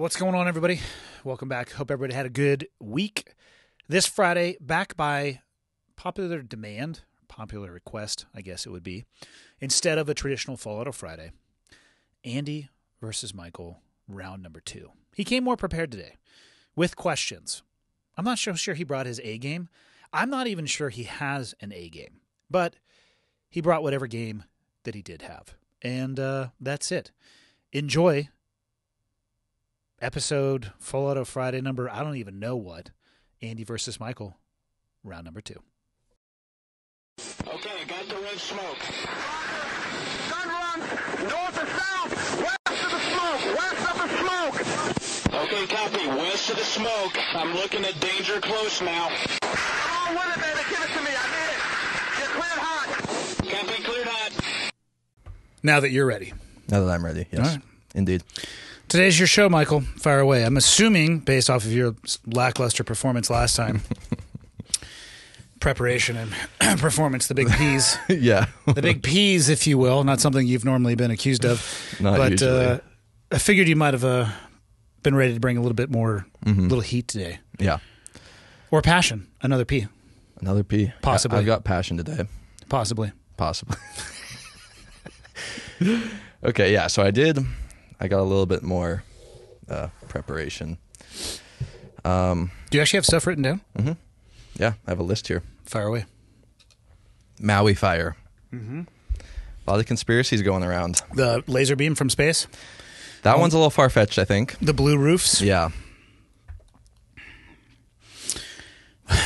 What's going on, everybody? Welcome back. Hope everybody had a good week. This Friday, back by popular demand, popular request, I guess it would be, instead of a traditional Fallout Friday, Andy versus Michael, round number 2. He came more prepared today with questions. I'm not sure he brought his A game. I'm not even sure he has an A game, but he brought whatever game that he did have. And that's it. Enjoy episode Fallout Friday number, I don't even know what, Andy versus Michael, round number 2. Okay, got the red smoke. Gun run, north or south, west of the smoke, west of the smoke. Okay, copy, west of the smoke. I'm looking at danger close now. Come on with it, baby, give it to me, I need it. You're cleared hot. Copy, cleared hot. Now that you're ready. Now that I'm ready, yes, All right. Indeed. Today's your show, Michael. Fire away. I'm assuming, based off of your lackluster performance last time, preparation and performance, the big P's. Yeah. The big P's, if you will. Not something you've normally been accused of. Not usually. I figured you might have been ready to bring a little bit more, little heat today. Yeah. Or passion. Another P. Another P. Possibly. I've got passion today. Possibly. Okay, yeah, so I got a little bit more preparation. Do you actually have stuff written down? Mm-hmm. Yeah, I have a list here. Fire away. Maui fire. Mm-hmm. A lot of conspiracies going around. The laser beam from space? That one's a little far-fetched, I think. The blue roofs? Yeah.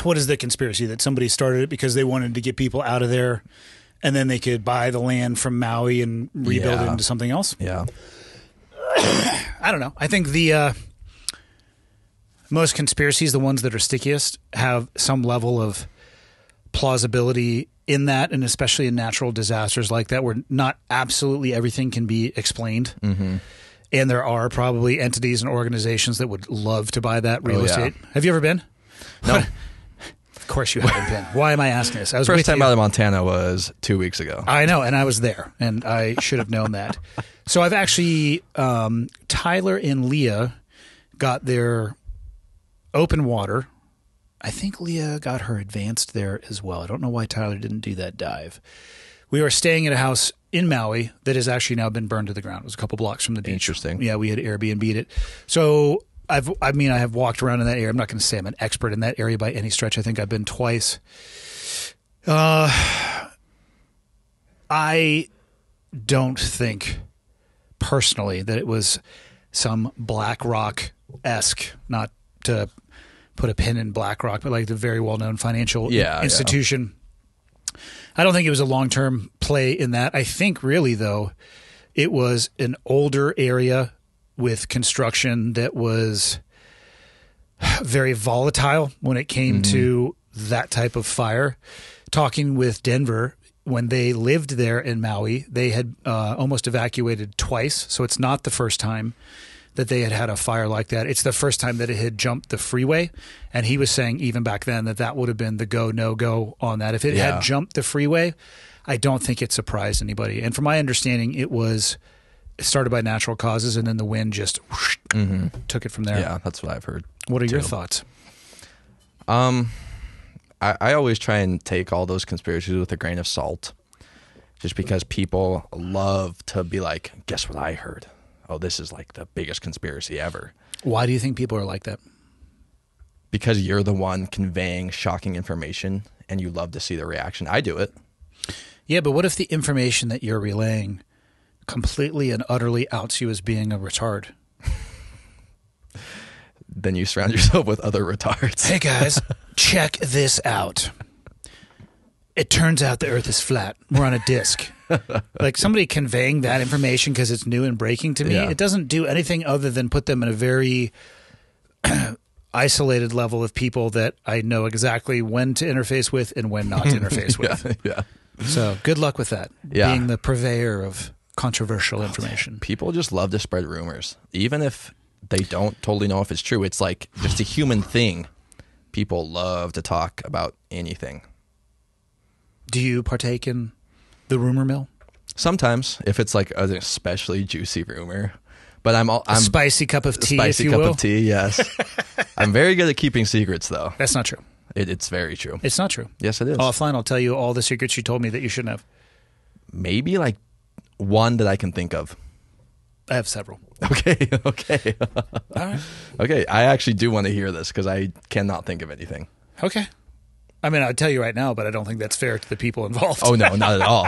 What is the conspiracy? That somebody started it because they wanted to get people out of there and then they could buy the land from Maui and rebuild it into something else? Yeah. I don't know. I think the most conspiracies, the ones that are stickiest, have some level of plausibility in that, and especially in natural disasters like that, where not absolutely everything can be explained. Mm-hmm. And there are probably entities and organizations that would love to buy that real estate. Have you ever been? No. Of course you haven't been. Why am I asking this? I was First time out of Montana was 2 weeks ago. I know, and I was there, and I should have known that. So I've actually, Tyler and Leah got their open water. I think Leah got her advanced there as well. I don't know why Tyler didn't do that dive. We were staying at a house in Maui that has actually now been burned to the ground. It was a couple blocks from the beach. Interesting. Yeah, we had Airbnb'd it. So I have walked around in that area. I'm not going to say I'm an expert in that area by any stretch. I think I've been twice. I don't think personally that it was some BlackRock-esque, not to put a pin in BlackRock, but like the very well-known financial institution. Yeah. I don't think it was a long-term play in that. I think really, though, it was an older area with construction that was very volatile when it came to that type of fire. Talking with Denver, when they lived there in Maui, they had almost evacuated twice. So it's not the first time that they had had a fire like that. It's the first time that it had jumped the freeway. And he was saying even back then that would have been the go, no-go on that. If it had jumped the freeway, I don't think it surprised anybody. And from my understanding, it started by natural causes, and then the wind just whoosh, took it from there. Yeah, that's what I've heard. What are your thoughts? I always try and take all those conspiracies with a grain of salt, just because people love to be like, guess what I heard? Oh, this is like the biggest conspiracy ever. Why do you think people are like that? Because you're the one conveying shocking information, and you love to see the reaction. I do it. Yeah, but what if the information that you're relaying completely and utterly outs you as being a retard? Then you surround yourself with other retards. Hey guys, check this out. It turns out the earth is flat. We're on a disc. Like somebody conveying that information because it's new and breaking to me, it doesn't do anything other than put them in a very isolated level of people that I know exactly when to interface with and when not to interface with. Yeah. So good luck with that, being the purveyor of controversial information. People just love to spread rumors, even if they don't totally know if it's true. It's like just a human thing. People love to talk about anything. Do you partake in the rumor mill? Sometimes, if it's like an especially juicy rumor. But I'm spicy cup of tea, spicy if you cup will. of tea. Yes, I'm very good at keeping secrets, though. That's not true. It's very true. It's not true. Yes, it is. Offline, I'll tell you all the secrets you told me that you shouldn't have. Maybe like one that I can think of. I have several. Okay. All right. Okay, I actually do want to hear this because I cannot think of anything. Okay. I mean, I'll tell you right now, but I don't think that's fair to the people involved. Oh, no, not at all.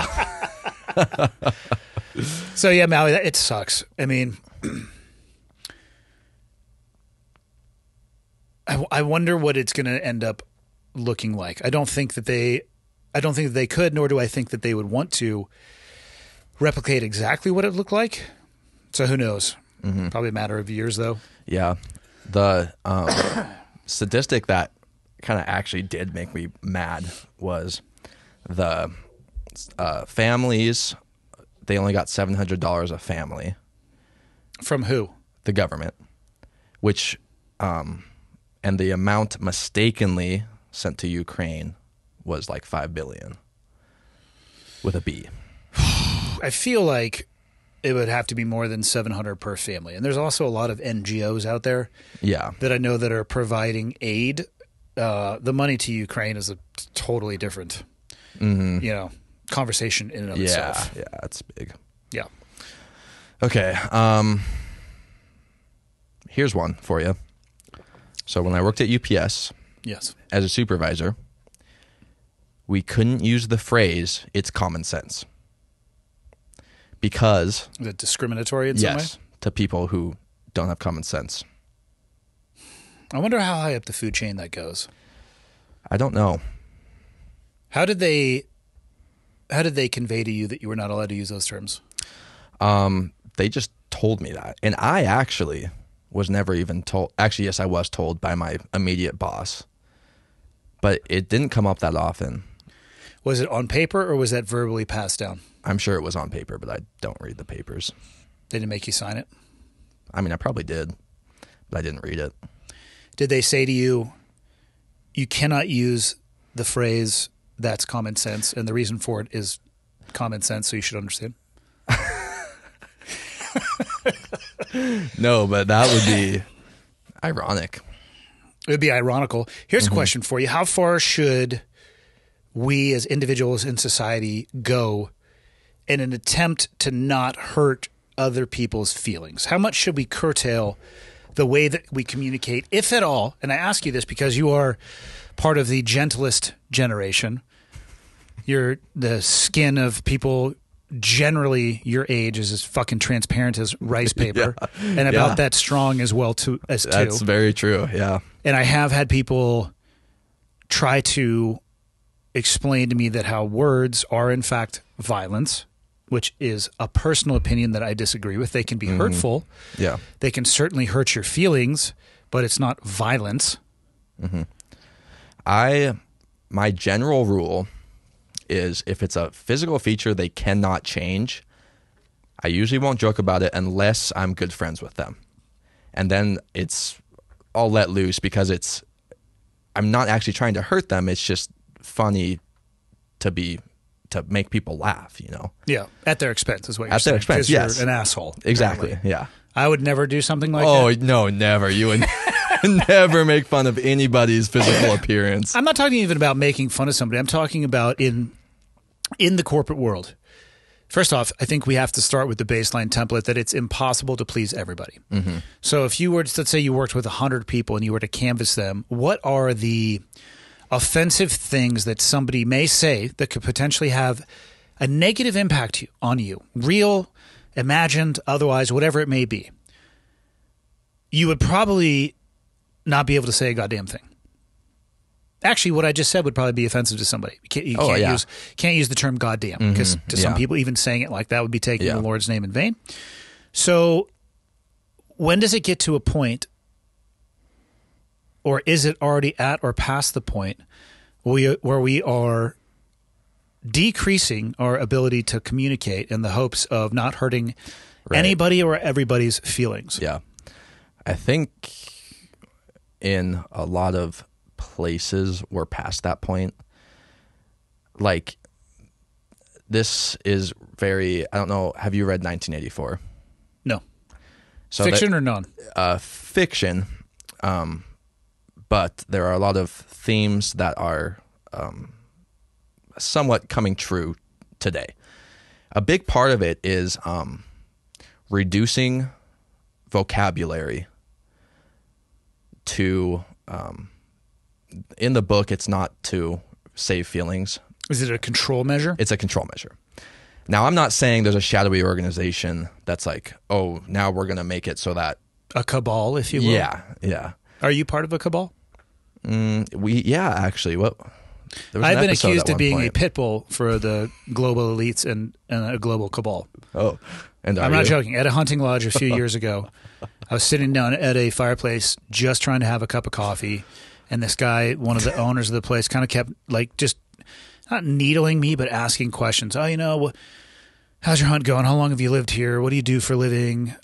So, yeah, Maui, it sucks. I mean, I wonder what it's going to end up looking like. I don't think that they could, nor do I think that they would want to replicate exactly what it looked like. So who knows? Mm-hmm. Probably a matter of years, though. Yeah. The statistic that kind of actually did make me mad was the families, they only got $700 a family. From who? The government, which, and the amount mistakenly sent to Ukraine was like $5 billion with a B. I feel like it would have to be more than 700 per family. And there's also a lot of NGOs out there that I know that are providing aid. The money to Ukraine is a totally different, conversation in and of itself. Yeah, it's big. Yeah. Okay. Here's one for you. So when I worked at UPS, yes, as a supervisor, we couldn't use the phrase "it's common sense" because is it discriminatory in some way? To people who don't have common sense. I wonder how high up the food chain that goes. I don't know. How did they convey to you that you were not allowed to use those terms? They just told me that. And I actually was never even told. Actually, yes, I was told by my immediate boss. But it didn't come up that often. Was it on paper or was that verbally passed down? I'm sure it was on paper, but I don't read the papers. They didn't make you sign it? I mean, I probably did, but I didn't read it. Did they say to you, you cannot use the phrase, that's common sense, and the reason for it is common sense, so you should understand? No, but that would be ironic. It would be ironical. Here's a question for you. How far should we as individuals in society go in an attempt to not hurt other people's feelings? How much should we curtail the way that we communicate, if at all? And I ask you this because you are part of the gentlest generation. You're the skin of people generally your age is as fucking transparent as rice paper and about that strong as well too. That's very true. Yeah. And I have had people try to explain to me that how words are in fact violence, which is a personal opinion that I disagree with. They can be hurtful. Yeah. They can certainly hurt your feelings, but it's not violence. Mm-hmm. My general rule is if it's a physical feature they cannot change, I usually won't joke about it unless I'm good friends with them. And then I'll let loose because I'm not actually trying to hurt them. It's just funny to make people laugh, you know? Yeah. At their expense is what you're saying. At their expense, yes. You're an asshole. Exactly. Apparently. Yeah. I would never do something like that. Oh, no, never. You would never make fun of anybody's physical appearance. I'm not talking even about making fun of somebody. I'm talking about in the corporate world. First off, I think we have to start with the baseline template that it's impossible to please everybody. Mm-hmm. So if you were, let's say you worked with 100 people and you were to canvass them, what are the offensive things that somebody may say that could potentially have a negative impact on you? Real, imagined, otherwise, whatever it may be. You would probably not be able to say a goddamn thing. Actually, what I just said would probably be offensive to somebody. You can't use the term goddamn because to some people, even saying it like that would be taking the Lord's name in vain. So when does it get to a point, or is it already at or past the point where we are decreasing our ability to communicate in the hopes of not hurting anybody or everybody's feelings? Yeah. I think in a lot of places we're past that point. Like, this is very, I don't know, have you read 1984? No. So fiction or non? Fiction, but there are a lot of themes that are somewhat coming true today. A big part of it is reducing vocabulary to, in the book, it's not to save feelings. Is it a control measure? It's a control measure. Now, I'm not saying there's a shadowy organization that's like, oh, now we're going to make it so that... A cabal, if you will? Yeah. Are you part of a cabal? Actually. What? I've been accused of being a pit bull for the global elites and a global cabal. Oh, and I'm not joking. At a hunting lodge a few years ago, I was sitting down at a fireplace just trying to have a cup of coffee, and this guy, one of the owners of the place, kind of kept like just not needling me, but asking questions. Oh, how's your hunt going? How long have you lived here? What do you do for a living?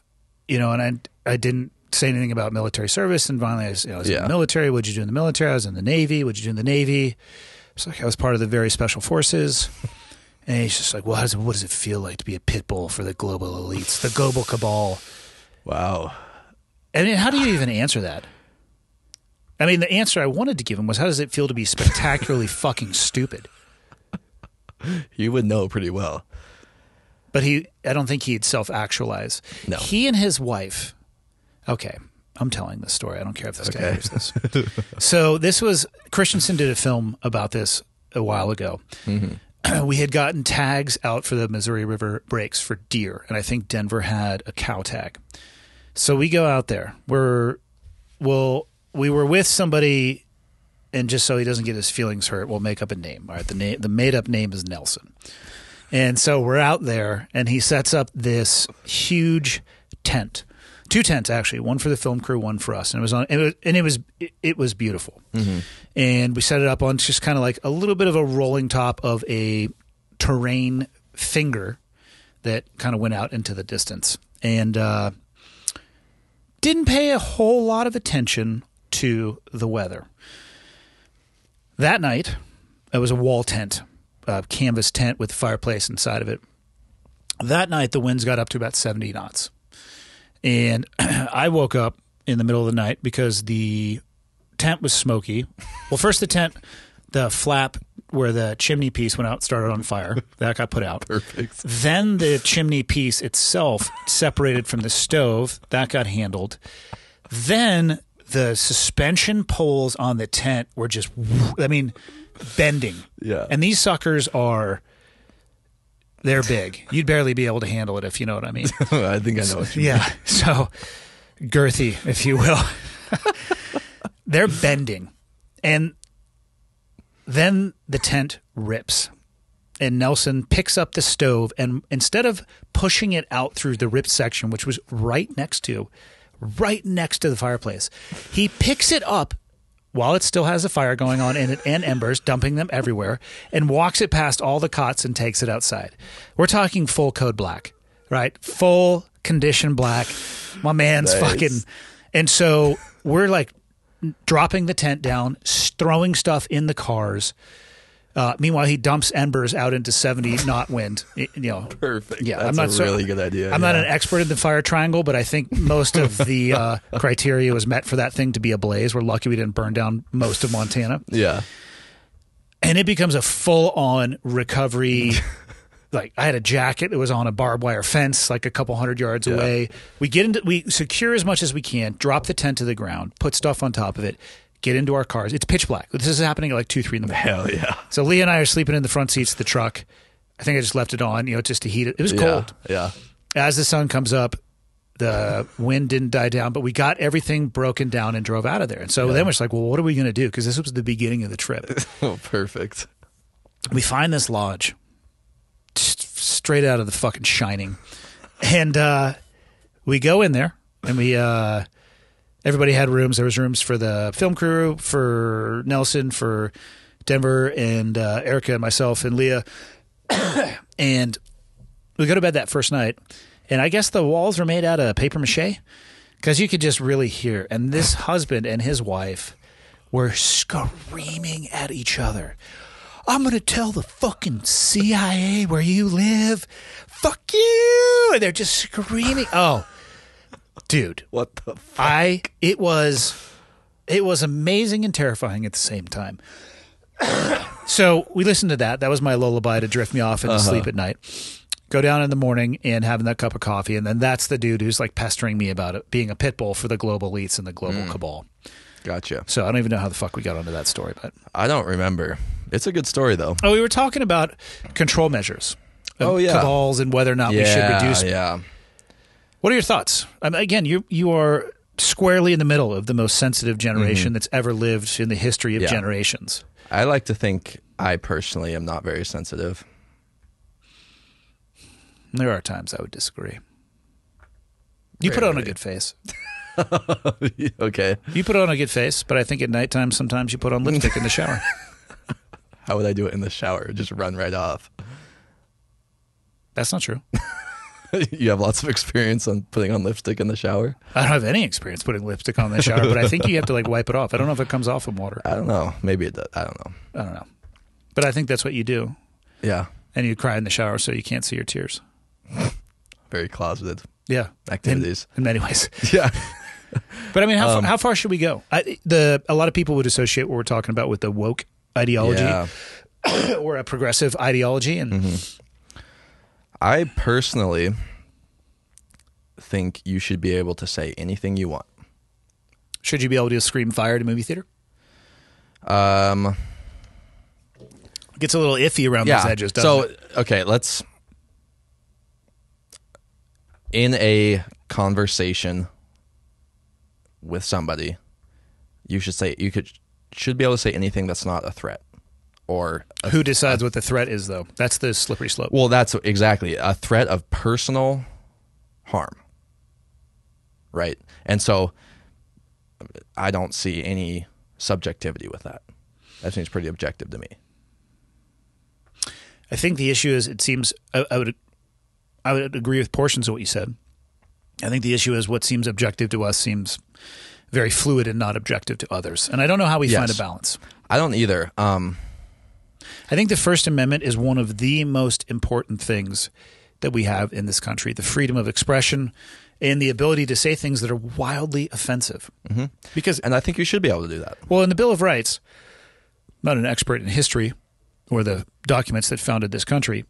And I didn't say anything about military service, and finally I was in the military. What'd you do in the military? I was in the Navy. What'd you do in the Navy? It's like I was part of the very special forces. And he's just like, well, what does it feel like to be a pit bull for the global elites, the global cabal? Wow. I mean, how do you even answer that? I mean, the answer I wanted to give him was, how does it feel to be spectacularly fucking stupid? You would know pretty well. But I don't think he'd self-actualize. No. He and his wife, okay, I'm telling this story. I don't care if this guy hears this. So Christensen did a film about this a while ago. Mm-hmm. We had gotten tags out for the Missouri River breaks for deer, and I think Denver had a cow tag. So we go out there. We were with somebody, and just so he doesn't get his feelings hurt, we'll make up a name. All right, the made-up name is Nelson. And so we're out there, and he sets up this huge tent. 2 tents, actually, one for the film crew, one for us, and it was beautiful. Mm-hmm. And we set it up on just kind of like a little bit of a rolling top of a terrain finger that kind of went out into the distance, and didn't pay a whole lot of attention to the weather. That night, it was a wall tent, a canvas tent with a fireplace inside of it. That night, the winds got up to about 70 knots. And I woke up in the middle of the night because the tent was smoky. Well, first the flap where the chimney piece went out started on fire. That got put out. Perfect. Then the chimney piece itself separated from the stove. That got handled. Then the suspension poles on the tent were just, bending. Yeah. And these suckers they're big. You'd barely be able to handle it, if you know what I mean. I think I know what you mean. Yeah. So girthy, if you will. They're bending. And then the tent rips. And Nelson picks up the stove, and instead of pushing it out through the ripped section, which was right next to the fireplace, he picks it up while it still has a fire going on in it and embers, dumping them everywhere, and walks it past all the cots and takes it outside. We're talking full code black, right? Full condition black. My man's fucking... And so we're like dropping the tent down, throwing stuff in the cars. Meanwhile, he dumps embers out into 70-knot wind. Perfect. Yeah, that's a really good idea. I'm not an expert in the fire triangle, but I think most of the criteria was met for that thing to be ablaze. We're lucky we didn't burn down most of Montana. Yeah. And it becomes a full-on recovery. Like, I had a jacket that was on a barbed wire fence, like a couple 100 yards away. We secure as much as we can, drop the tent to the ground, put stuff on top of it, get into our cars. It's pitch black. This is happening at like 2, 3 in the morning. Hell yeah. So Leah and I are sleeping in the front seats of the truck. I think I just left it on, just to heat it. It was cold. Yeah. As the sun comes up, the wind didn't die down, but we got everything broken down and drove out of there. And so then we're just like, well, what are we going to do? Because this was the beginning of the trip. Oh, perfect. We find this lodge straight out of the fucking Shining. And we go in there, and everybody had rooms. There was rooms for the film crew, for Nelson, for Denver, and Erica, and myself, and Leah. And we go to bed that first night, and I guess the walls were made out of paper mache, because you could just really hear. And this husband and his wife were screaming at each other. I'm going to tell the fucking CIA where you live. Fuck you. And they're just screaming. Oh, Dude. What the fuck? It was amazing and terrifying at the same time. So we listened to that. That was my lullaby to drift me off into sleep at night. Go down in the morning and having that cup of coffee, and then that's the dude who's like pestering me about it being a pit bull for the global elites and the global cabal. Gotcha. So I don't even know how the fuck we got onto that story, but I don't remember. It's a good story, though. we were talking about control measures. Cabals and whether or not we should reduce. Yeah. What are your thoughts? Again, you are squarely in the middle of the most sensitive generation that's ever lived in the history of generations. I like to think I personally am not very sensitive. There are times I would disagree. You put on a good face. Okay. You put on a good face, but I think at nighttime sometimes you put on lipstick in the shower. How would I do it in the shower? Just run right off. That's not true. You have lots of experience on putting on lipstick in the shower? I don't have any experience putting lipstick on the shower, but I think you have to like wipe it off. I don't know if it comes off in water. I don't know. Maybe it does. I don't know. But I think that's what you do. Yeah. And you cry in the shower so you can't see your tears. Very closeted. Yeah. Activities. In many ways. Yeah. But I mean, how far should we go? A lot of people would associate what we're talking about with the woke ideology or a progressive ideology. And I personally think you should be able to say anything you want. Should you be able to scream fire at a movie theater? Gets a little iffy around those edges, doesn't it? Okay, let's... In a conversation with somebody, you should be able to say anything that's not a threat. Or who decides what the threat is, though? That's the slippery slope. Well, that's exactly a threat of personal harm, right? And so I don't see any subjectivity with that. That seems pretty objective to me. I think the issue is, it seems I would agree with portions of what you said. I think the issue is what seems objective to us seems very fluid and not objective to others. And I don't know how we find a balance. I don't either. I think the First Amendment is one of the most important things that we have in this country, the freedom of expression and the ability to say things that are wildly offensive. And I think you should be able to do that. Well, in the Bill of Rights, I'm not an expert in history or the documents that founded this country,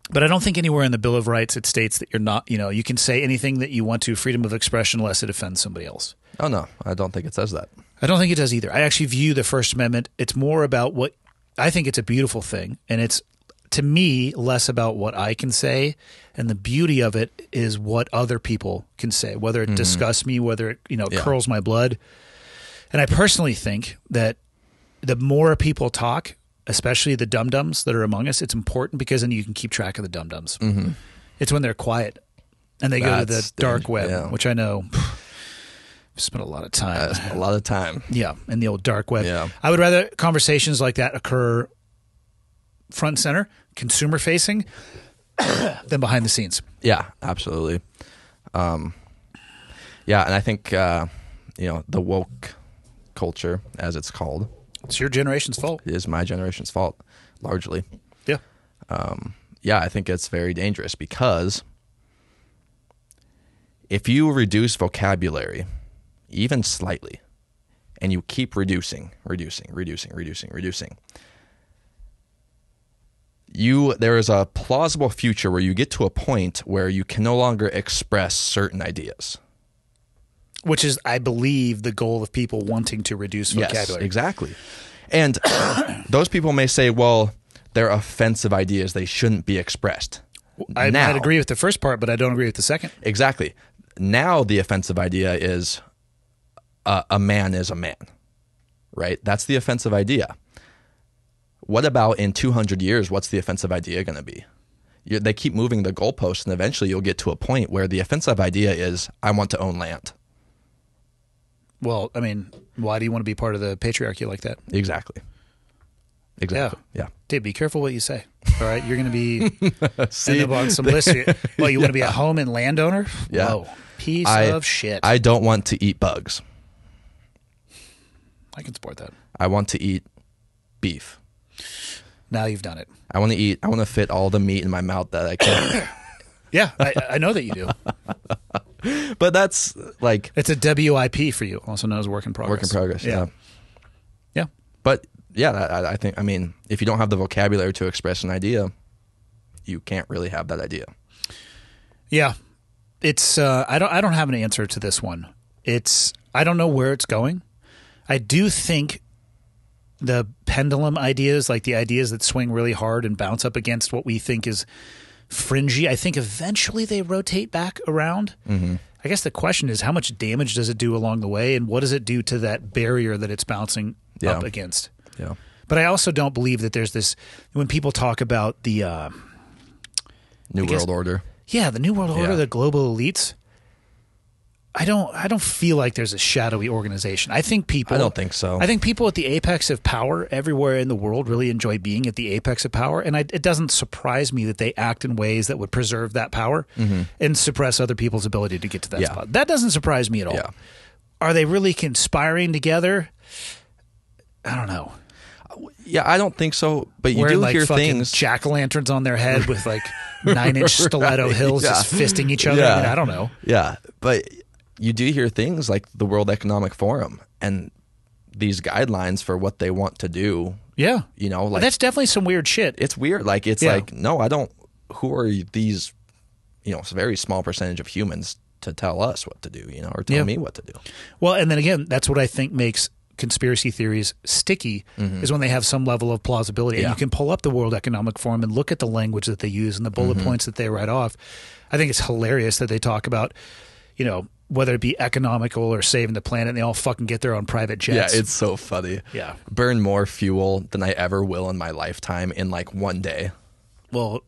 but I don't think anywhere in the Bill of Rights it states that you're not, you can say anything that you want to, freedom of expression, unless it offends somebody else. Oh, no, I don't think it says that. I don't think it does either. I actually view the First Amendment, it's more about what, I think it's a beautiful thing, and it's, to me, less about what I can say, and the beauty of it is what other people can say, whether it disgusts me, whether it curls my blood. And I personally think that the more people talk, especially the dum-dums that are among us, it's important because then you can keep track of the dum-dums. It's when they're quiet and they go to the dark web, which I know I've spent a lot of time. Yeah, in the old dark web. Yeah. I would rather conversations like that occur front and center, consumer facing, than behind the scenes. Yeah, absolutely. And I think the woke culture, as it's called, it's your generation's fault. It is my generation's fault, largely. Yeah. I think it's very dangerous because if you reduce vocabulary, even slightly, and you keep reducing, there is a plausible future where you get to a point where you can no longer express certain ideas. Which is, I believe, the goal of people wanting to reduce vocabulary. Yes, exactly. And those people may say, well, they're offensive ideas. They shouldn't be expressed. I might agree with the first part, but I don't agree with the second. Exactly. Now the offensive idea is a man is a man, right? That's the offensive idea. What about in 200 years, what's the offensive idea going to be? They keep moving the goalposts, and eventually you'll get to a point where the offensive idea is, I want to own land. Well, I mean, why do you want to be part of the patriarchy like that? Exactly. Yeah. Dude, be careful what you say. All right? You're going to be end up on some list here. Well, you want to be a home and landowner? Yeah. Whoa. Piece of shit. I don't want to eat bugs. I can support that. I want to eat beef. Now you've done it. I want to fit all the meat in my mouth that I can. Yeah, I know that you do. But that's like It's a WIP for you, also known as work in progress. work in progress. Yeah. Yeah. But yeah, I think, I mean, if you don't have the vocabulary to express an idea, you can't really have that idea. Yeah. It's I don't have an answer to this one. I don't know where it's going. I do think the pendulum ideas, like the ideas that swing really hard and bounce up against what we think is fringy, I think eventually they rotate back around. Mm-hmm. I guess the question is, how much damage does it do along the way, and what does it do to that barrier that it's bouncing up against? Yeah. But I also don't believe that there's this, when people talk about the New World Order. Yeah, the New World Order, the global elites. I don't feel like there's a shadowy organization. I don't think so. I think people at the apex of power everywhere in the world really enjoy being at the apex of power, and it doesn't surprise me that they act in ways that would preserve that power and suppress other people's ability to get to that spot. That doesn't surprise me at all. Yeah. Are they really conspiring together? I don't know. Yeah, I don't think so. But you Wearing do like hear fucking things. jack-o'-lanterns on their head with like 9-inch stiletto hills just fisting each other. Yeah. I mean, I don't know. Yeah, but you do hear things like the World Economic Forum and these guidelines for what they want to do. Yeah. You know, like that's definitely some weird shit. it's weird. Like it's like, no, I don't. Who are these? You know, it's a very small percentage of humans to tell us what to do. You know, or tell me what to do. Well, and then again, that's what I think makes conspiracy theories sticky is when they have some level of plausibility. And you can pull up the World Economic Forum and look at the language that they use and the bullet points that they write off. I think it's hilarious that they talk about, you know, whether it be economical or saving the planet, and they all fucking get their own private jets. Yeah, it's so funny. Yeah. Burn more fuel than I ever will in my lifetime in like one day. Well,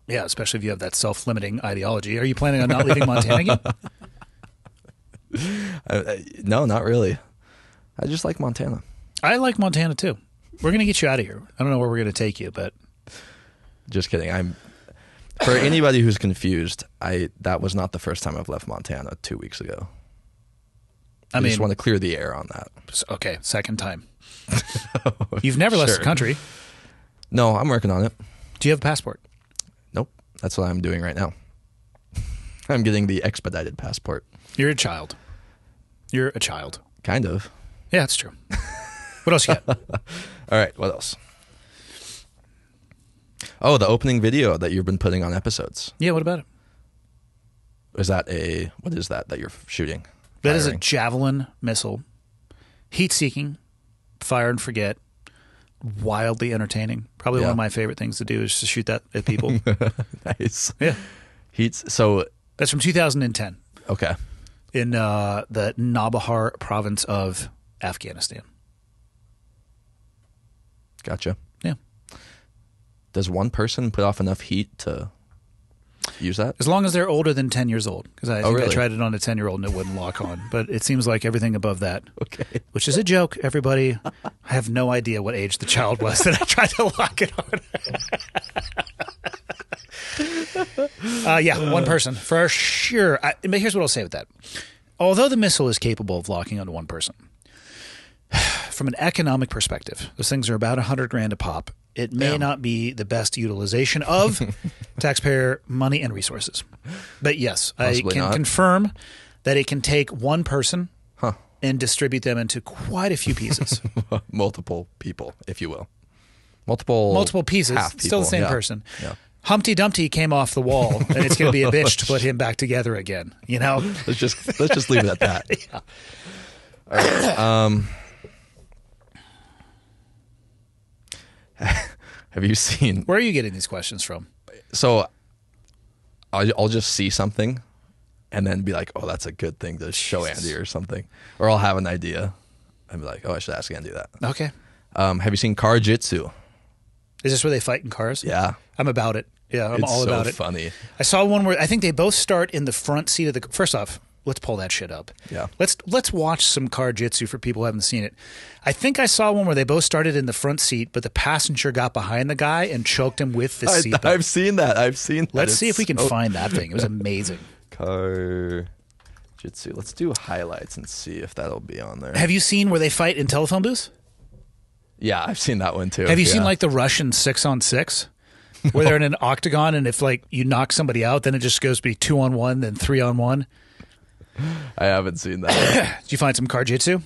yeah, especially if you have that self-limiting ideology. Are you planning on not leaving Montana again? No, not really. I just like Montana. I like Montana too. We're going to get you out of here. I don't know where we're going to take you, but Just kidding. For anybody who's confused, that was not the first time I've left Montana 2 weeks ago. I just want to clear the air on that. Okay, second time. You've never left the country. No, I'm working on it. Do you have a passport? Nope. That's what I'm doing right now. I'm getting the expedited passport. You're a child. You're a child. Kind of. Yeah, that's true. What else you got? All right, what else? Oh, the opening video that you've been putting on episodes. Yeah, what about it? What is that you're shooting? That is a Javelin missile. Heat-seeking, fire and forget, wildly entertaining. Probably one of my favorite things to do is to shoot that at people. Nice. Yeah. That's from 2010. Okay. In the Nabahar province of Afghanistan. Gotcha. Yeah. Does one person put off enough heat to use that? As long as they're older than 10 years old. Because I think really? I tried it on a 10-year-old and it wouldn't lock on. But it seems like everything above that. Okay. Which is a joke, everybody. I have no idea what age the child was that I tried to lock it on. Yeah, one person, for sure. But here's what I'll say with that. Although the missile is capable of locking onto one person, from an economic perspective, those things are about $100,000 a pop. It may not be the best utilization of taxpayer money and resources. But yes, Possibly I can not. confirm that it can take one person and distribute them into quite a few pieces. Multiple people, if you will. Multiple pieces. half people. Still the same person. Yeah. Humpty Dumpty came off the wall, and it's going to be a bitch to put him back together again. You know? Let's just leave it at that. Yeah. All right. Have you seen? Where are you getting these questions from? So, I'll just see something, and then be like, "Oh, that's a good thing to show Andy or something," or I'll have an idea, and be like, "Oh, I should ask Andy that." Okay. Have you seen car Jitsu? Is this where they fight in cars? Yeah. I'm about it. Yeah, I'm all about it. It's so funny. I saw one where I think they both start in the front seat of the. First off, let's pull that shit up. Yeah. Let's watch some car jitsu for people who haven't seen it. I think I saw one where they both started in the front seat, but the passenger got behind the guy and choked him with the seatbelt. I've seen that. Let's see if we can find that thing. It was amazing. Car Jitsu. Let's do highlights and see if that'll be on there. Have you seen where they fight in telephone booths? Yeah, I've seen that one too. Have you seen like the Russian 6-on-6? Where they're in an octagon, and if like you knock somebody out, then it just goes to be 2-on-1, then 3-on-1. I haven't seen that. Did you find some car jitsu?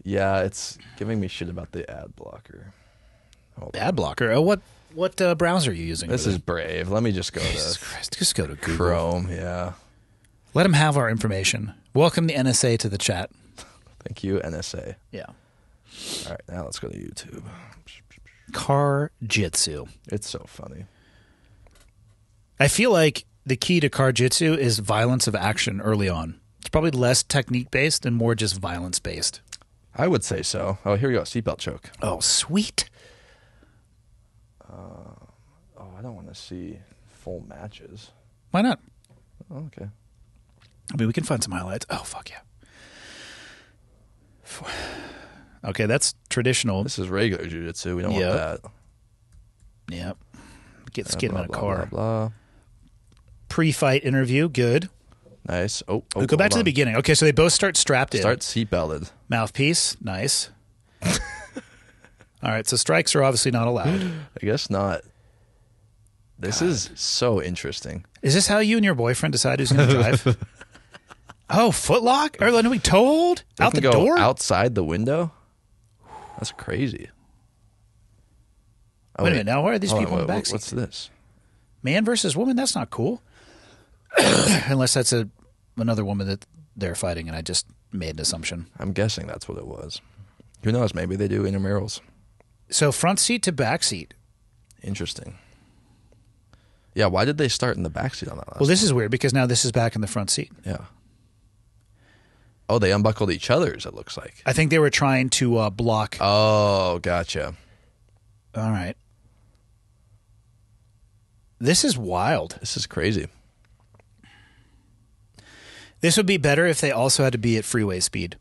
Yeah, it's giving me shit about the ad blocker. Ad blocker? Oh, what browser are you using? This is Brave. Let me just go Jesus to Christ. Just go to Google. Chrome. Yeah. Let them have our information. Welcome the NSA to the chat. Thank you, NSA. Yeah. All right, now let's go to YouTube. Car jitsu. It's so funny. I feel like the key to car jitsu is violence of action early on. It's probably less technique based and more just violence based. I would say so. Oh, here we go. Seatbelt choke. Oh, sweet. Oh, I don't want to see full matches. Why not? Oh, okay. I mean, we can find some highlights. Oh, fuck yeah. Okay, that's traditional. This is regular jiu-jitsu. We don't want that. Yep. Let's get him in a blah, car. Blah, blah. Pre-fight interview, good. Nice. Oh, We'll go back to the beginning. Okay, so they both start strapped in. Start seatbelted. Mouthpiece, nice. All right, so strikes are obviously not allowed. I guess not. This is so interesting. Is this how you and your boyfriend decide who's going to drive? Oh, footlock? Or let me toe hold? They Out can the go door? outside the window? That's crazy. Oh, Wait a minute, now why are these Hold people on, in the wait, backseat? What's this? Man versus woman? That's not cool. Unless that's another woman that they're fighting and I just made an assumption. I'm guessing that's what it was. Who knows? Maybe they do intramurals. So front seat to back seat. Interesting. Yeah, why did they start in the backseat on that last Well, this is weird because now this is back in the front seat. Yeah. Oh, they unbuckled each other's, it looks like. I think they were trying to block. Oh, gotcha. All right. This is wild. This is crazy. This would be better if they also had to be at freeway speed.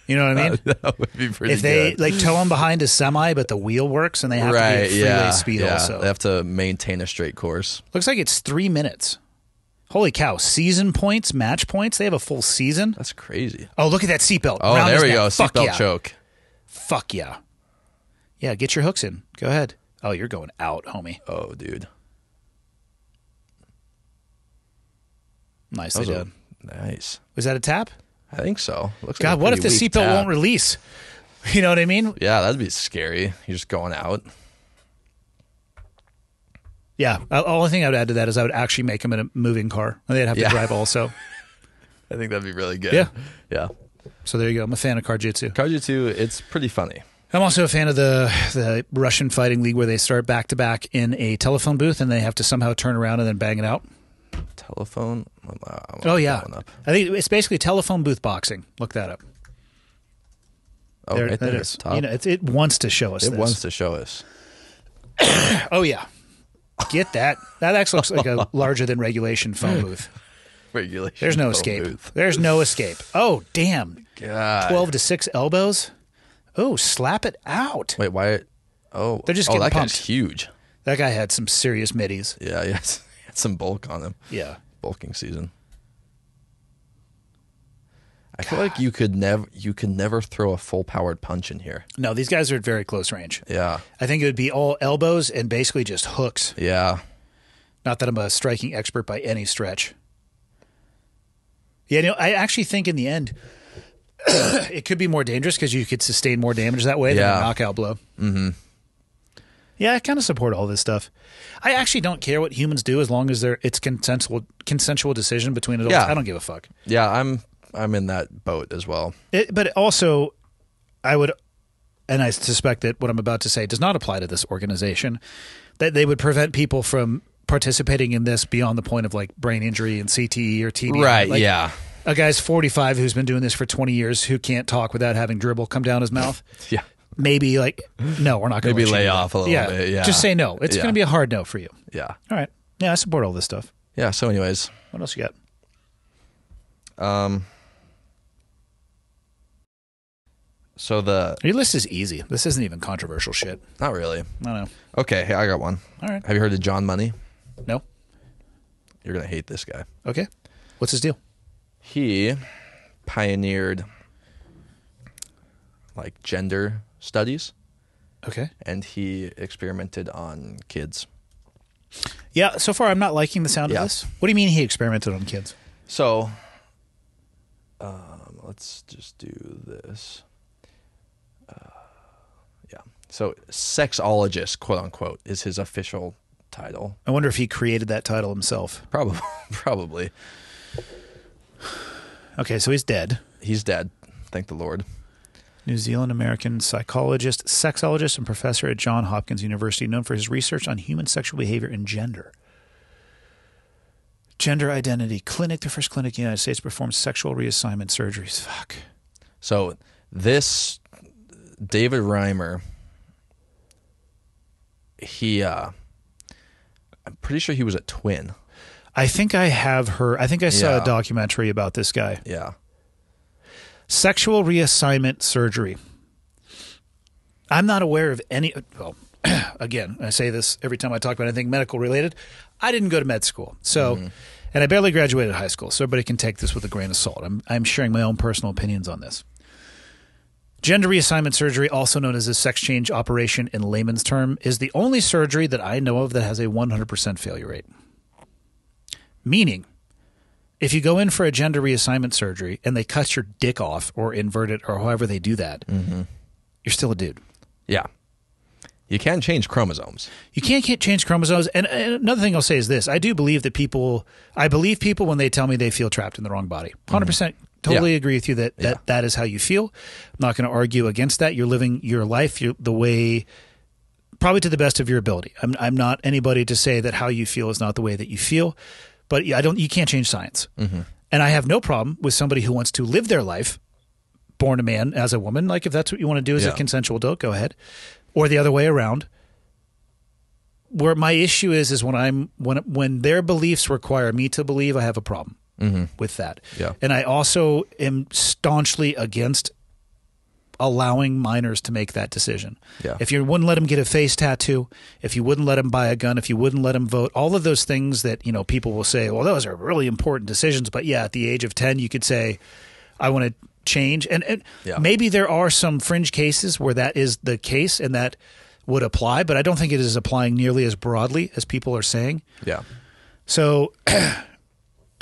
You know what I mean? That would be pretty if they good. like tow them behind a semi, but the wheel works and they have to be at freeway speed also. They have to maintain a straight course. Looks like it's 3 minutes. Holy cow. Season points, match points. They have a full season. That's crazy. Oh, look at that seatbelt. Oh, Around there his we neck. go. Fuck Seatbelt yeah. choke. Fuck yeah. Yeah, get your hooks in. Go ahead. Oh, you're going out, homie. Oh, dude. Nicely done. Nice. Was that a tap? I think so. Looks God, like a what if the pretty weak seatbelt tap. won't release? You know what I mean? Yeah, that'd be scary. You're just going out. Yeah. The only thing I would add to that is I would actually make them in a moving car. And they'd have to drive also. I think that'd be really good. Yeah. Yeah. So there you go. I'm a fan of car jitsu. Jiu-Jitsu, it's pretty funny. I'm also a fan of the Russian fighting league where they start back to back in a telephone booth and they have to somehow turn around and then bang it out. Telephone? Oh, yeah. I think it's basically telephone booth boxing. Look that up. Oh, right there. It is. Top. You know, it wants to show us It this. wants to show us. Oh, yeah. Get that. That actually looks like a larger than regulation phone booth. Regulation. There's no phone escape. booth. There's no escape. Oh, damn. God. 12 to 6 elbows. Oh, slap it out. Wait, why? Oh, They're just getting that pumped. guy's huge. That guy had some serious middies. Yeah, he had some bulk on him. Yeah. Bulking season. I feel like you could never throw a full powered punch in here. No, these guys are at very close range. Yeah. I think it would be all elbows and basically just hooks. Yeah. Not that I'm a striking expert by any stretch. Yeah, I actually think in the end, it could be more dangerous because you could sustain more damage that way than a knockout blow. Mm-hmm. Yeah, I kind of support all this stuff. I actually don't care what humans do as long as it's consensual decision between adults. Yeah. I don't give a fuck. Yeah, I'm in that boat as well. But also, I would, and I suspect that what I'm about to say does not apply to this organization, that they would prevent people from participating in this beyond the point of like brain injury and CTE or TBI. Right, Like, yeah. A guy's 45 who's been doing this for 20 years who can't talk without having dribble come down his mouth. Yeah. Maybe like, no, we're not going to Maybe lay off a little bit. Yeah. Just say no. It's going to be a hard no for you. Yeah. All right. Yeah, I support all this stuff. Yeah, so anyways. What else you got? So Your list is easy. This isn't even controversial shit. not really. I don't know. Okay, hey, I got one. All right. Have you heard of John Money? No? You're going to hate this guy. Okay. What's his deal? He pioneered like gender studies Okay. and he experimented on kids. Yeah, so far I'm not liking the sound of Yeah. this. What do you mean he experimented on kids? So Let's just do this. Yeah. So sexologist, quote unquote, is his official title. I wonder if he created that title himself. Probably. Okay, so he's dead. He's dead. Thank the Lord. New Zealand American psychologist, sexologist, and professor at Johns Hopkins University, known for his research on human sexual behavior and gender. Gender identity clinic, the first clinic in the United States performs sexual reassignment surgeries. Fuck. So this David Reimer, I'm pretty sure he was a twin. I think I saw a documentary about this guy. Yeah. Sexual reassignment surgery. I'm not aware of any. Well, again, I say this every time I talk about anything medical related. I didn't go to med school, so, and I barely graduated high school, so everybody can take this with a grain of salt. I'm sharing my own personal opinions on this. Gender reassignment surgery, also known as a sex change operation in layman's term, is the only surgery that I know of that has a 100% failure rate. Meaning, if you go in for a gender reassignment surgery and they cut your dick off or invert it or however they do that, you're still a dude. Yeah. You can change chromosomes. You can't change chromosomes. And another thing I'll say is this. I believe people when they tell me they feel trapped in the wrong body. 100% totally agree with you that is how you feel. I'm not going to argue against that. You're living your life the way, probably to the best of your ability. I'm not anybody to say that how you feel is not the way that you feel. But you can't change science. And I have no problem with somebody who wants to live their life, born a man as a woman. Like if that's what you want to do as a consensual adult, go ahead. Or the other way around. Where my issue is when their beliefs require me to believe, I have a problem with that. Yeah. And I also am staunchly against allowing minors to make that decision. Yeah. If you wouldn't let them get a face tattoo, if you wouldn't let them buy a gun, if you wouldn't let them vote, all of those things that, people will say, well, those are really important decisions. But yeah, at the age of 10, you could say, I want to change. And maybe there are some fringe cases where that is the case and that would apply, but I don't think it is applying nearly as broadly as people are saying. Yeah. So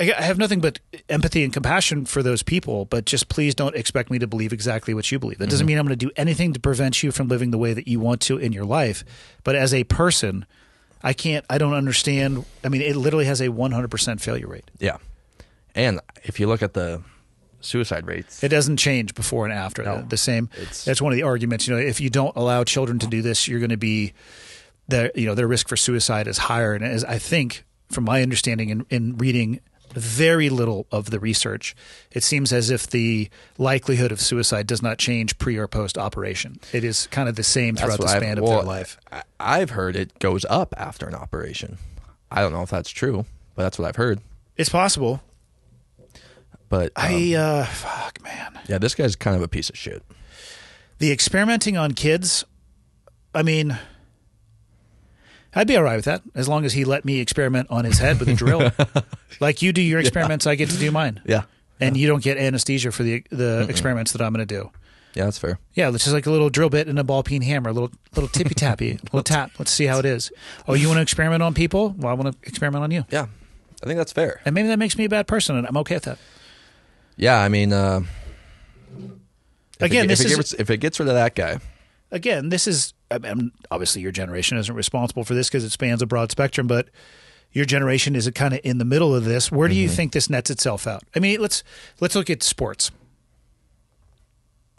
I have nothing but empathy and compassion for those people, but just please don't expect me to believe exactly what you believe. That doesn't mean I'm going to do anything to prevent you from living the way that you want to in your life. But as a person, I don't understand. I mean, it literally has a 100% failure rate. Yeah. And if you look at the suicide rates, it doesn't change before and after. No, the same. That's one of the arguments. If you don't allow children to do this, you're going to be their risk for suicide is higher. And as I think, from my understanding in reading very little of the research, it seems as if the likelihood of suicide does not change pre or post operation. It is kind of the same throughout the span of their life. I've heard it goes up after an operation. I don't know if that's true, but that's what I've heard. It's possible. But fuck, man. Yeah, this guy's kind of a piece of shit. The experimenting on kids, I mean, I'd be all right with that as long as he let me experiment on his head with a drill. Like you do your experiments, I get to do mine. Yeah. And you don't get anesthesia for the experiments that I'm going to do. Yeah, that's fair. Yeah, it's just like a little drill bit and a ball peen hammer, a little tippy tappy, little tap. Let's see how it is. Oh, you want to experiment on people? Well, I want to experiment on you. Yeah, I think that's fair. And maybe that makes me a bad person, and I'm okay with that. Yeah, I mean, if it gets rid of that guy. Again, this is obviously your generation isn't responsible for this because it spans a broad spectrum, but your generation is kind of in the middle of this. Where do you think this nets itself out? I mean, let's look at sports.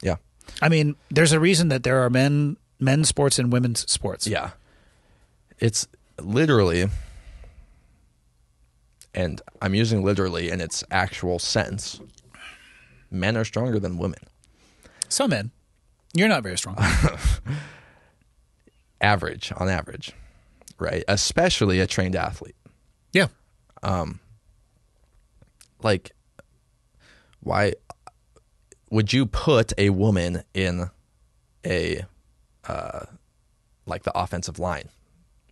Yeah. I mean, there's a reason that there are men's sports and women's sports. Yeah. It's literally, and I'm using literally in its actual sense, men are stronger than women. Some men. You're not very strong. On average, right? Especially a trained athlete. Yeah. Like, why would you put a woman in a like the offensive line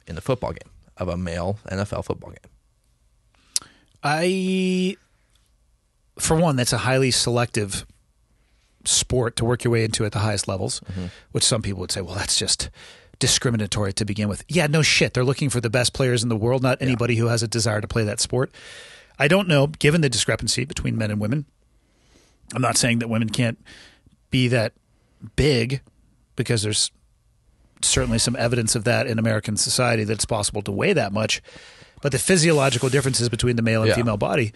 in the football game of a male NFL football game? For one, that's a highly selective sport to work your way into at the highest levels, which some people would say, well, that's just discriminatory to begin with. Yeah, no shit. They're looking for the best players in the world, not anybody who has a desire to play that sport. I don't know, given the discrepancy between men and women, I'm not saying that women can't be that big, because there's certainly some evidence of that in American society that it's possible to weigh that much. But the physiological differences between the male and female body,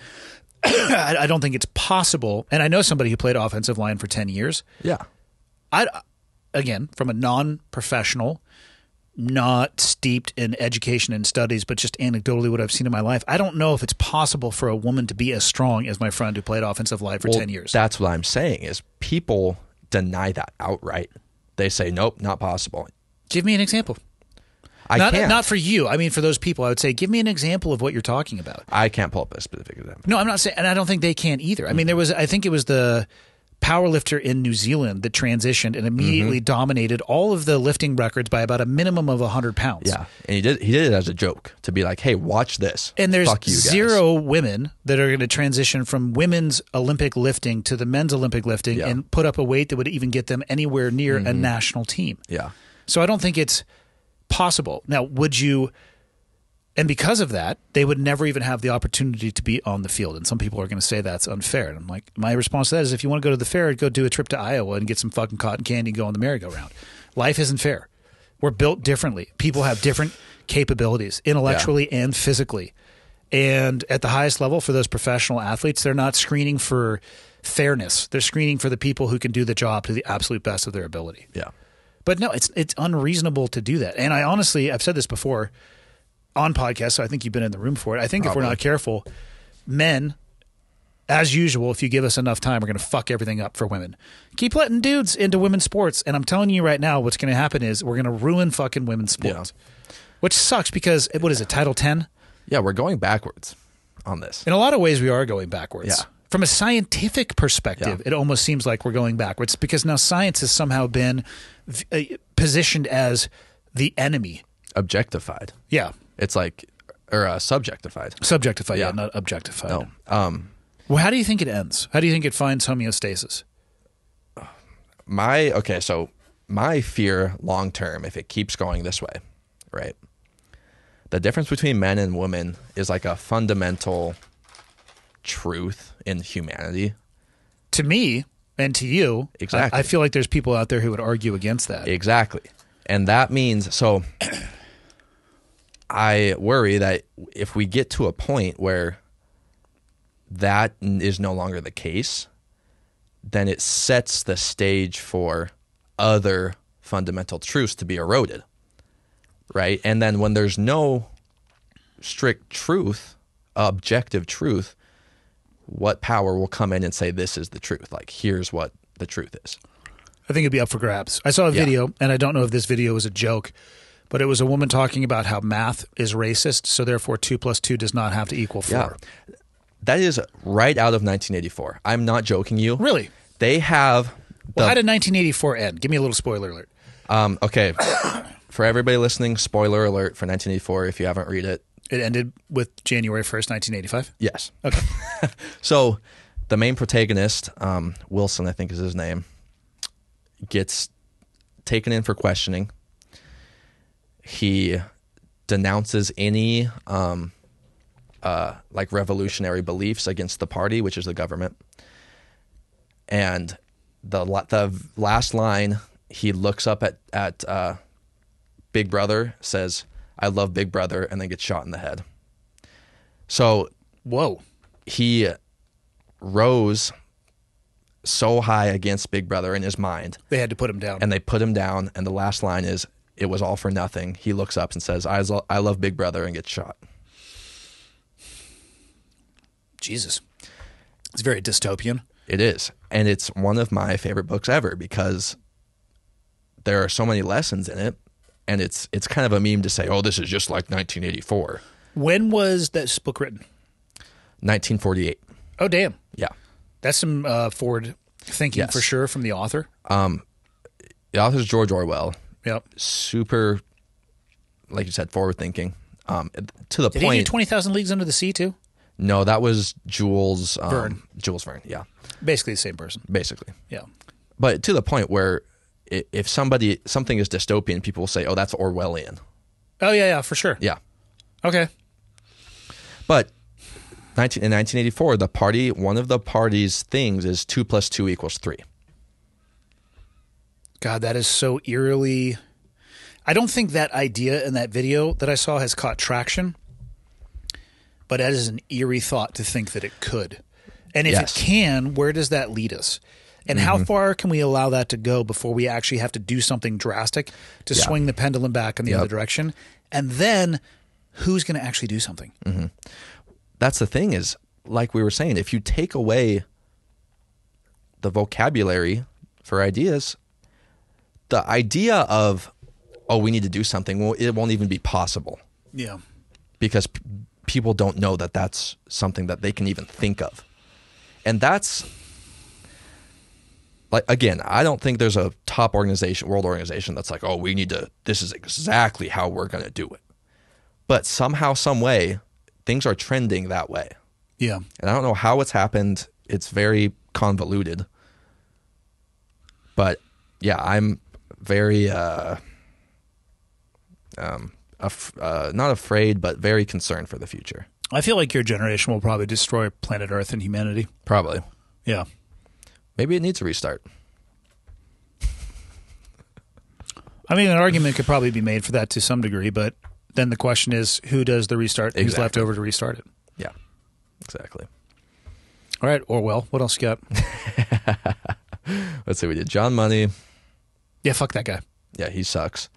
I don't think it's possible. And I know somebody who played offensive line for 10 years. Yeah. Again, from a non-professional, not steeped in education and studies, but just anecdotally what I've seen in my life, I don't know if it's possible for a woman to be as strong as my friend who played offensive line for 10 years. That's what I'm saying is people deny that outright. They say, nope, not possible. Give me an example. I can't. Not for you. I mean, for those people, I would say, give me an example of what you're talking about. I can't pull up a specific example. No, I'm not saying, and I don't think they can either. I mean, I think it was the powerlifter in New Zealand that transitioned and immediately dominated all of the lifting records by about a minimum of 100 pounds. Yeah, and he did it as a joke to be like, hey, watch this. And there's Fuck you guys. 0 women that are going to transition from women's Olympic lifting to the men's Olympic lifting and put up a weight that would even get them anywhere near a national team. Yeah. So I don't think it's possible. Now, would you... And because of that, they would never even have the opportunity to be on the field. And some people are going to say that's unfair. And I'm like, my response to that is, if you want to go to the fair, go do a trip to Iowa and get some fucking cotton candy and go on the merry-go-round. Life isn't fair. We're built differently. People have different capabilities, intellectually and physically. And at the highest level for those professional athletes, they're not screening for fairness. They're screening for the people who can do the job to the absolute best of their ability. Yeah. But no, it's unreasonable to do that. And I honestly, I've said this before on podcasts, so I think you've been in the room for it. I think if we're not careful, men, as usual, if you give us enough time, we're going to fuck everything up for women. Keep letting dudes into women's sports, and I'm telling you right now, what's going to happen is we're going to ruin fucking women's sports, which sucks because, what is it, Title 10? Yeah, we're going backwards on this. In a lot of ways, we are going backwards. Yeah. From a scientific perspective, it almost seems like we're going backwards because now science has somehow been positioned as the enemy. Objectified. Yeah. It's like, or subjectified. Subjectified, yeah, not objectified. No. Well, how do you think it ends? How do you think it finds homeostasis? So my fear long term, if it keeps going this way, right? The difference between men and women is like a fundamental truth in humanity. To me and to you, exactly. I feel like there's people out there who would argue against that. Exactly. And that means, so I worry that if we get to a point where that is no longer the case, then it sets the stage for other fundamental truths to be eroded, right? And then when there's no strict truth, objective truth, what power will come in and say this is the truth? Like, here's what the truth is. I think it'd be up for grabs. I saw a video, and I don't know if this video was a joke, but it was a woman talking about how math is racist, so therefore 2 + 2 does not have to equal 4. Yeah. That is right out of 1984. I'm not joking you. Really? They have... Well, how did 1984 end? Give me a little spoiler alert. Okay. For everybody listening, spoiler alert for 1984 if you haven't read it. It ended with January 1st, 1985? Yes. Okay. So the main protagonist, Wilson, I think is his name, gets taken in for questioning. He denounces any like revolutionary beliefs against the party, which is the government. And the last line, he looks up at Big Brother, says, "I love Big Brother," and then gets shot in the head. So, whoa, he rose so high against Big Brother in his mind. They had to put him down. And they put him down, and the last line is, "It was all for nothing." He looks up and says, I love Big Brother," and gets shot. Jesus. It's very dystopian. It is. And it's one of my favorite books ever because there are so many lessons in it. And it's kind of a meme to say, oh, this is just like 1984. When was this book written? 1948. Oh, damn. Yeah. That's some forward thinking for sure from the author. The author's George Orwell. Yep. Super, like you said, forward thinking. To the Did point. he do 20,000 Leagues Under the Sea too? No, that was Jules Verne. Jules Verne, yeah. Basically the same person. Basically. Yeah. But to the point where if something is dystopian, people will say, oh, that's Orwellian. Oh, yeah, for sure. Yeah. Okay. But In 1984, one of the party's things is 2 + 2 = 3. God, that is so eerily. I don't think that idea in that video that I saw has caught traction, but that is an eerie thought to think that it could. And if Yes. it can, where does that lead us? And how far can we allow that to go before we actually have to do something drastic to swing the pendulum back in the other direction? And then who's going to actually do something? That's the thing is, like we were saying, if you take away the vocabulary for ideas, the idea of, oh, we need to do something, well, it won't even be possible. Yeah. Because people don't know that that's something that they can even think of. And that's, like, again, I don't think there's a top organization, world organization that's like, oh, this is exactly how we're going to do it. But somehow, some way, things are trending that way. Yeah. And I don't know how it's happened. It's very convoluted. But yeah, I'm very, not afraid, but very concerned for the future. I feel like your generation will probably destroy planet Earth and humanity. Probably. Yeah. Maybe it needs a restart. I mean, an argument could probably be made for that to some degree, but then the question is, who does the restart? Exactly. Who's left over to restart it? Yeah, exactly. All right, Orwell, what else you got? Let's see, we did John Money. Yeah, fuck that guy. Yeah, he sucks.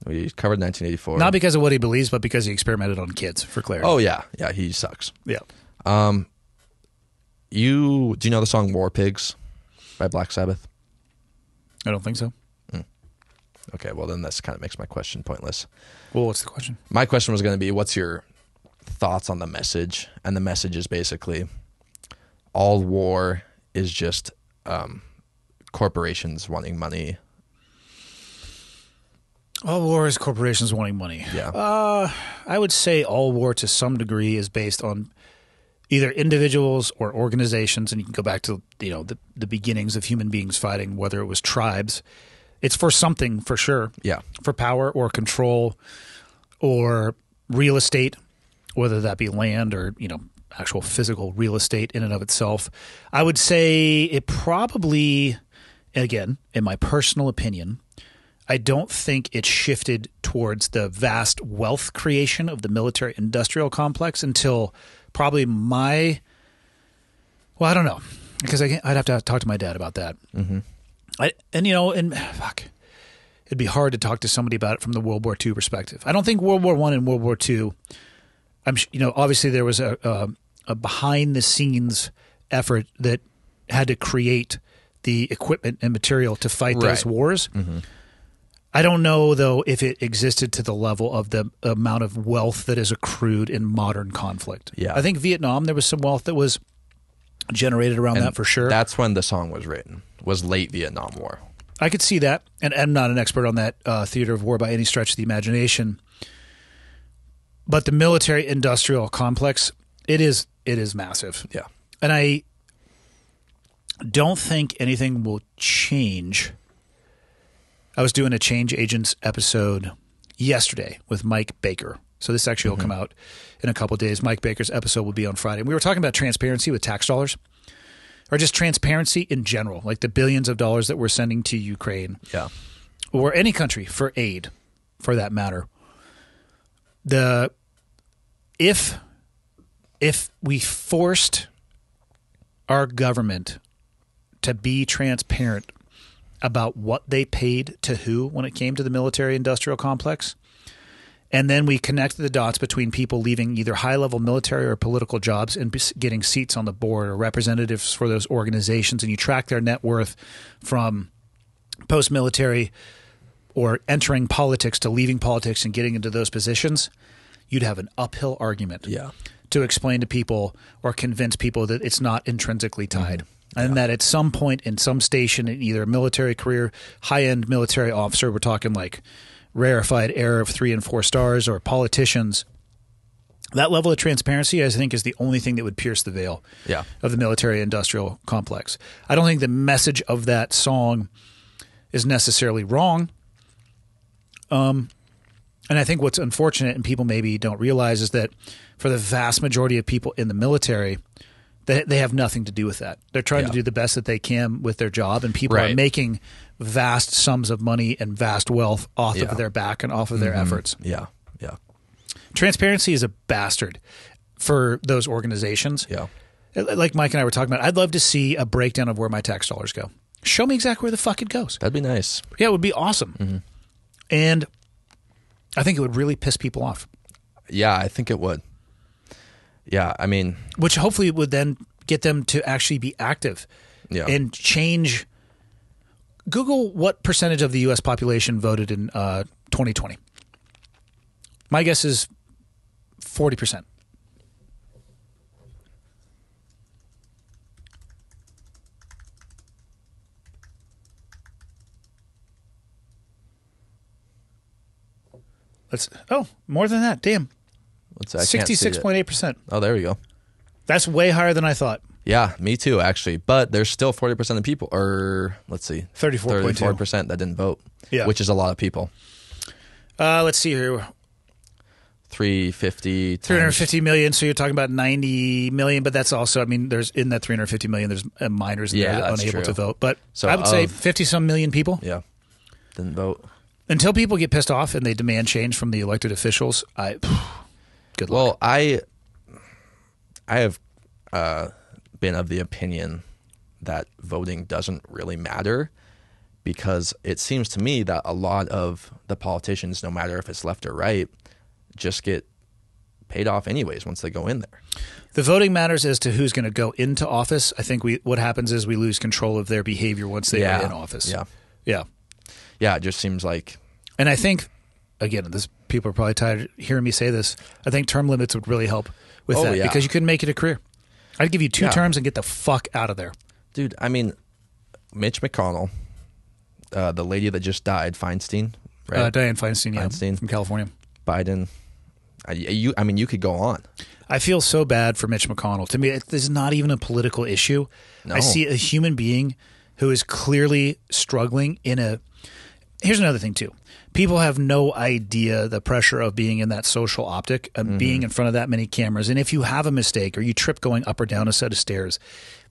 We covered 1984. Not because of what he believes, but because he experimented on kids, for clarity. Oh, yeah. Yeah, he sucks. Yeah. Do you know the song War Pigs by Black Sabbath? I don't think so. Okay, well, then this kind of makes my question pointless. Well, what's the question? My question was going to be, what's your thoughts on the message? And the message is basically, all war is just corporations wanting money. All war is corporations wanting money. Yeah. I would say all war to some degree is based on either individuals or organizations, and you can go back to the beginnings of human beings fighting, whether it was tribes. It's for something, for sure. Yeah. For power or control or real estate, whether that be land or, actual physical real estate in and of itself. I would say it probably, again, in my personal opinion, I don't think it shifted towards the vast wealth creation of the military-industrial complex until probably I don't know, because I'd have to talk to my dad about that. Mm-hmm. It'd be hard to talk to somebody about it from the World War II perspective. I don't think World War I and World War II, obviously there was a behind-the-scenes effort that had to create the equipment and material to fight those wars. Mm-hmm. I don't know, though, if it existed to the level of the amount of wealth that is accrued in modern conflict. Yeah. I think Vietnam, there was some wealth that was generated around that for sure. That's when the song was written, was late Vietnam War. I could see that, and I'm not an expert on that theater of war by any stretch of the imagination. But the military-industrial complex, it is massive. Yeah. And I don't think anything will change. I was doing a Change Agents episode yesterday with Mike Baker. So this actually will come out in a couple of days. Mike Baker's episode will be on Friday. We were talking about transparency with tax dollars, or just transparency in general, like the billions of dollars that we're sending to Ukraine, or any country for aid, for that matter. If we forced our government to be transparent about what they paid to who when it came to the military-industrial complex, and then we connected the dots between people leaving either high-level military or political jobs and getting seats on the board or representatives for those organizations, and you track their net worth from post-military or entering politics to leaving politics and getting into those positions, you'd have an uphill argument to explain to people or convince people that it's not intrinsically tied. And that at some point in some station in either a military career, high-end military officer, we're talking like rarefied air of 3 and 4 stars, or politicians, that level of transparency, I think, is the only thing that would pierce the veil of the military-industrial complex. I don't think the message of that song is necessarily wrong. I And I think what's unfortunate and people maybe don't realize is that for the vast majority of people in the military, they have nothing to do with that. They're trying to do the best that they can with their job, and people are making vast sums of money and vast wealth off of their back and off of their efforts. Yeah, yeah. Transparency is a bastard for those organizations. Yeah. Like Mike and I were talking about, I'd love to see a breakdown of where my tax dollars go. Show me exactly where the fuck it goes. That'd be nice. Yeah, it would be awesome. And I think it would really piss people off. Yeah, I think it would. Yeah, I mean... Which hopefully would then get them to actually be active and change... Google what percentage of the U.S. population voted in 2020. My guess is 40%. More than that. Damn. What's that? 66.8%. Oh, there we go. That's way higher than I thought. Yeah, me too, actually. But there's still 40% of people, or let's see, 34% that didn't vote. Yeah. Which is a lot of people. Let's see here. 350 million. So you're talking about 90 million, but that's also, I mean, there's in that 350 million, there's minors in there that are unable to vote. But so I would say 50 some million people. Yeah. Didn't vote. Until people get pissed off and they demand change from the elected officials, good luck. Well, I have been of the opinion that voting doesn't really matter, because it seems to me that a lot of the politicians, no matter if it's left or right, just get paid off anyways once they go in there. The voting matters as to who's going to go into office. I think what happens is we lose control of their behavior once they are in office. Yeah. Yeah. Yeah, it just seems like... And I think, again, people are probably tired of hearing me say this, I think term limits would really help with that because you couldn't make it a career. I'd give you 2 terms and get the fuck out of there. Dude, I mean, Mitch McConnell, the lady that just died, Feinstein, right? Dianne Feinstein, from California. Biden. I mean, you could go on. I feel so bad for Mitch McConnell. To me, this is not even a political issue. No. I see a human being who is clearly struggling in a... Here's another thing, too. People have no idea the pressure of being in that social optic and being in front of that many cameras. And if you have a mistake or you trip going up or down a set of stairs,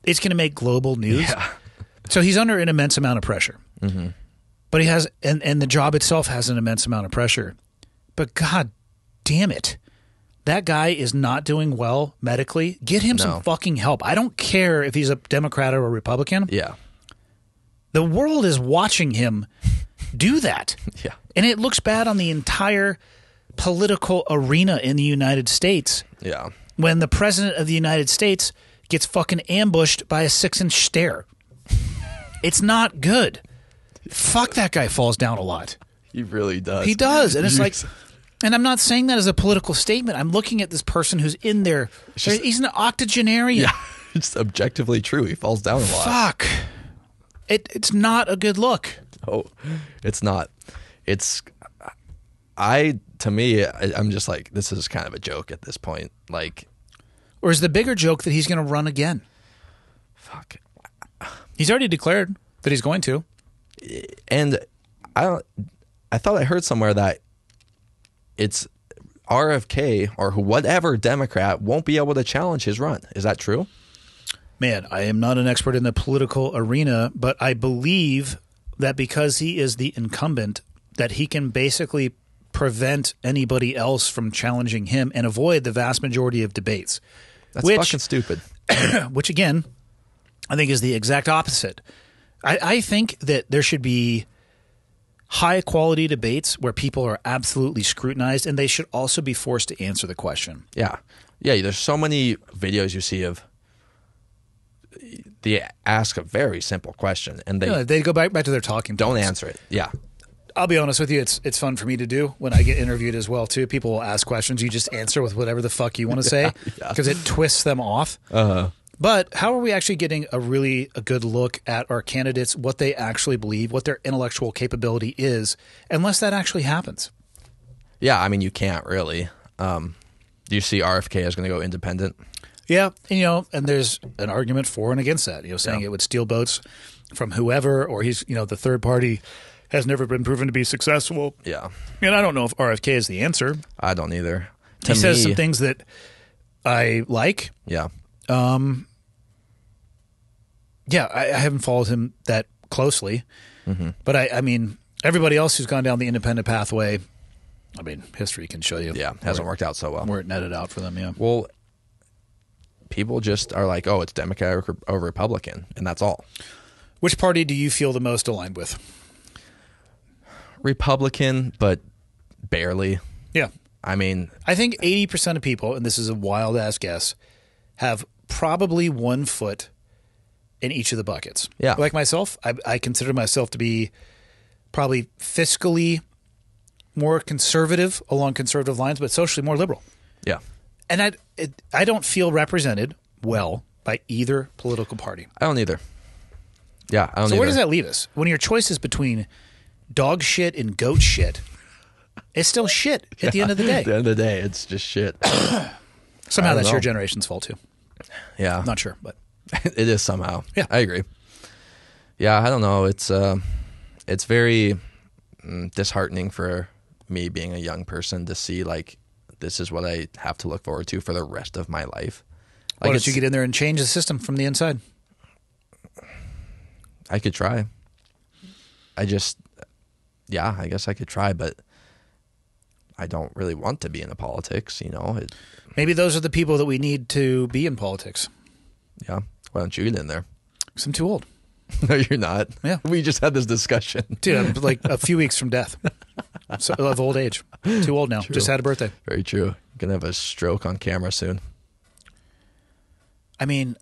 it's going to make global news. Yeah. So he's under an immense amount of pressure. But he has, and the job itself has an immense amount of pressure. But God damn it. That guy is not doing well medically. Get him some fucking help. I don't care if he's a Democrat or a Republican. Yeah. The world is watching him do that. Yeah. And it looks bad on the entire political arena in the United States. Yeah. When the president of the United States gets fucking ambushed by a 6-inch stare. It's not good. Fuck, that guy falls down a lot. He really does. He does. And it's like, and I'm not saying that as a political statement. I'm looking at this person who's in there. He's an octogenarian. Yeah. It's objectively true. He falls down a lot. Fuck. It's not a good look. Oh, it's not. It's, to me, I'm just like, this is kind of a joke at this point. Like, or is the bigger joke that he's going to run again? Fuck. He's already declared that he's going to. And I thought I heard somewhere that it's RFK or whatever Democrat won't be able to challenge his run. Is that true? Man, I am not an expert in the political arena, but I believe that because he is the incumbent, that he can basically prevent anybody else from challenging him and avoid the vast majority of debates. That's fucking stupid. Which, again, I think is the exact opposite. I think that there should be high-quality debates where people are absolutely scrutinized, and they should also be forced to answer the question. Yeah. Yeah, there's so many videos you see of they ask a very simple question, and they go back to their talking points. Don't answer it. Yeah. I'll be honest with you, it's fun for me to do when I get interviewed as well, too. People will ask questions. You just answer with whatever the fuck you want to say because it twists them off. But how are we actually getting a good look at our candidates, what they actually believe, what their intellectual capability is, unless that actually happens? Yeah, I mean, you can't really. Do you see RFK is going to go independent? Yeah, and there's an argument for and against that, saying it would steal votes from whoever, or he's, the third party has never been proven to be successful. Yeah. And I don't know if RFK is the answer. I don't either. He says some things that I like. Yeah. Yeah, I haven't followed him that closely. But I mean, everybody else who's gone down the independent pathway, I mean, history can show you. Yeah, hasn't worked out so well. Where it netted out for them, yeah. Well, people just are like, oh, it's Democrat or Republican, and that's all. Which party do you feel the most aligned with? Republican, but barely. Yeah. I mean, I think 80% of people, and this is a wild-ass guess, have probably one foot in each of the buckets. Yeah. Like myself, I consider myself to be probably fiscally more conservative along conservative lines, but socially more liberal. yeah. And I don't feel represented well by either political party. I don't either. Yeah, I don't So either. where does that leave us? When your choice is between dog shit and goat shit, it's still shit at the end of the day. At the end of the day, it's just shit. Somehow I don't that's know. your generation's fault too. Yeah. Not sure, but It is somehow. Yeah. I agree. Yeah, I don't know. It's very disheartening for me being a young person to see like this is what I have to look forward to for the rest of my life. why Like don't you get in there and change the system from the inside? I could try. I guess I could try, but I don't really want to be in the politics, you know. Maybe those are the people that we need to be in politics. Yeah. Why don't you get in there? 'Cause I'm too old. No, you're not. Yeah. We just had this discussion. Dude, I'm like a few weeks from death. So, of old age. Too old now. True. Just had a birthday. Very true. You're going to have a stroke on camera soon. I mean,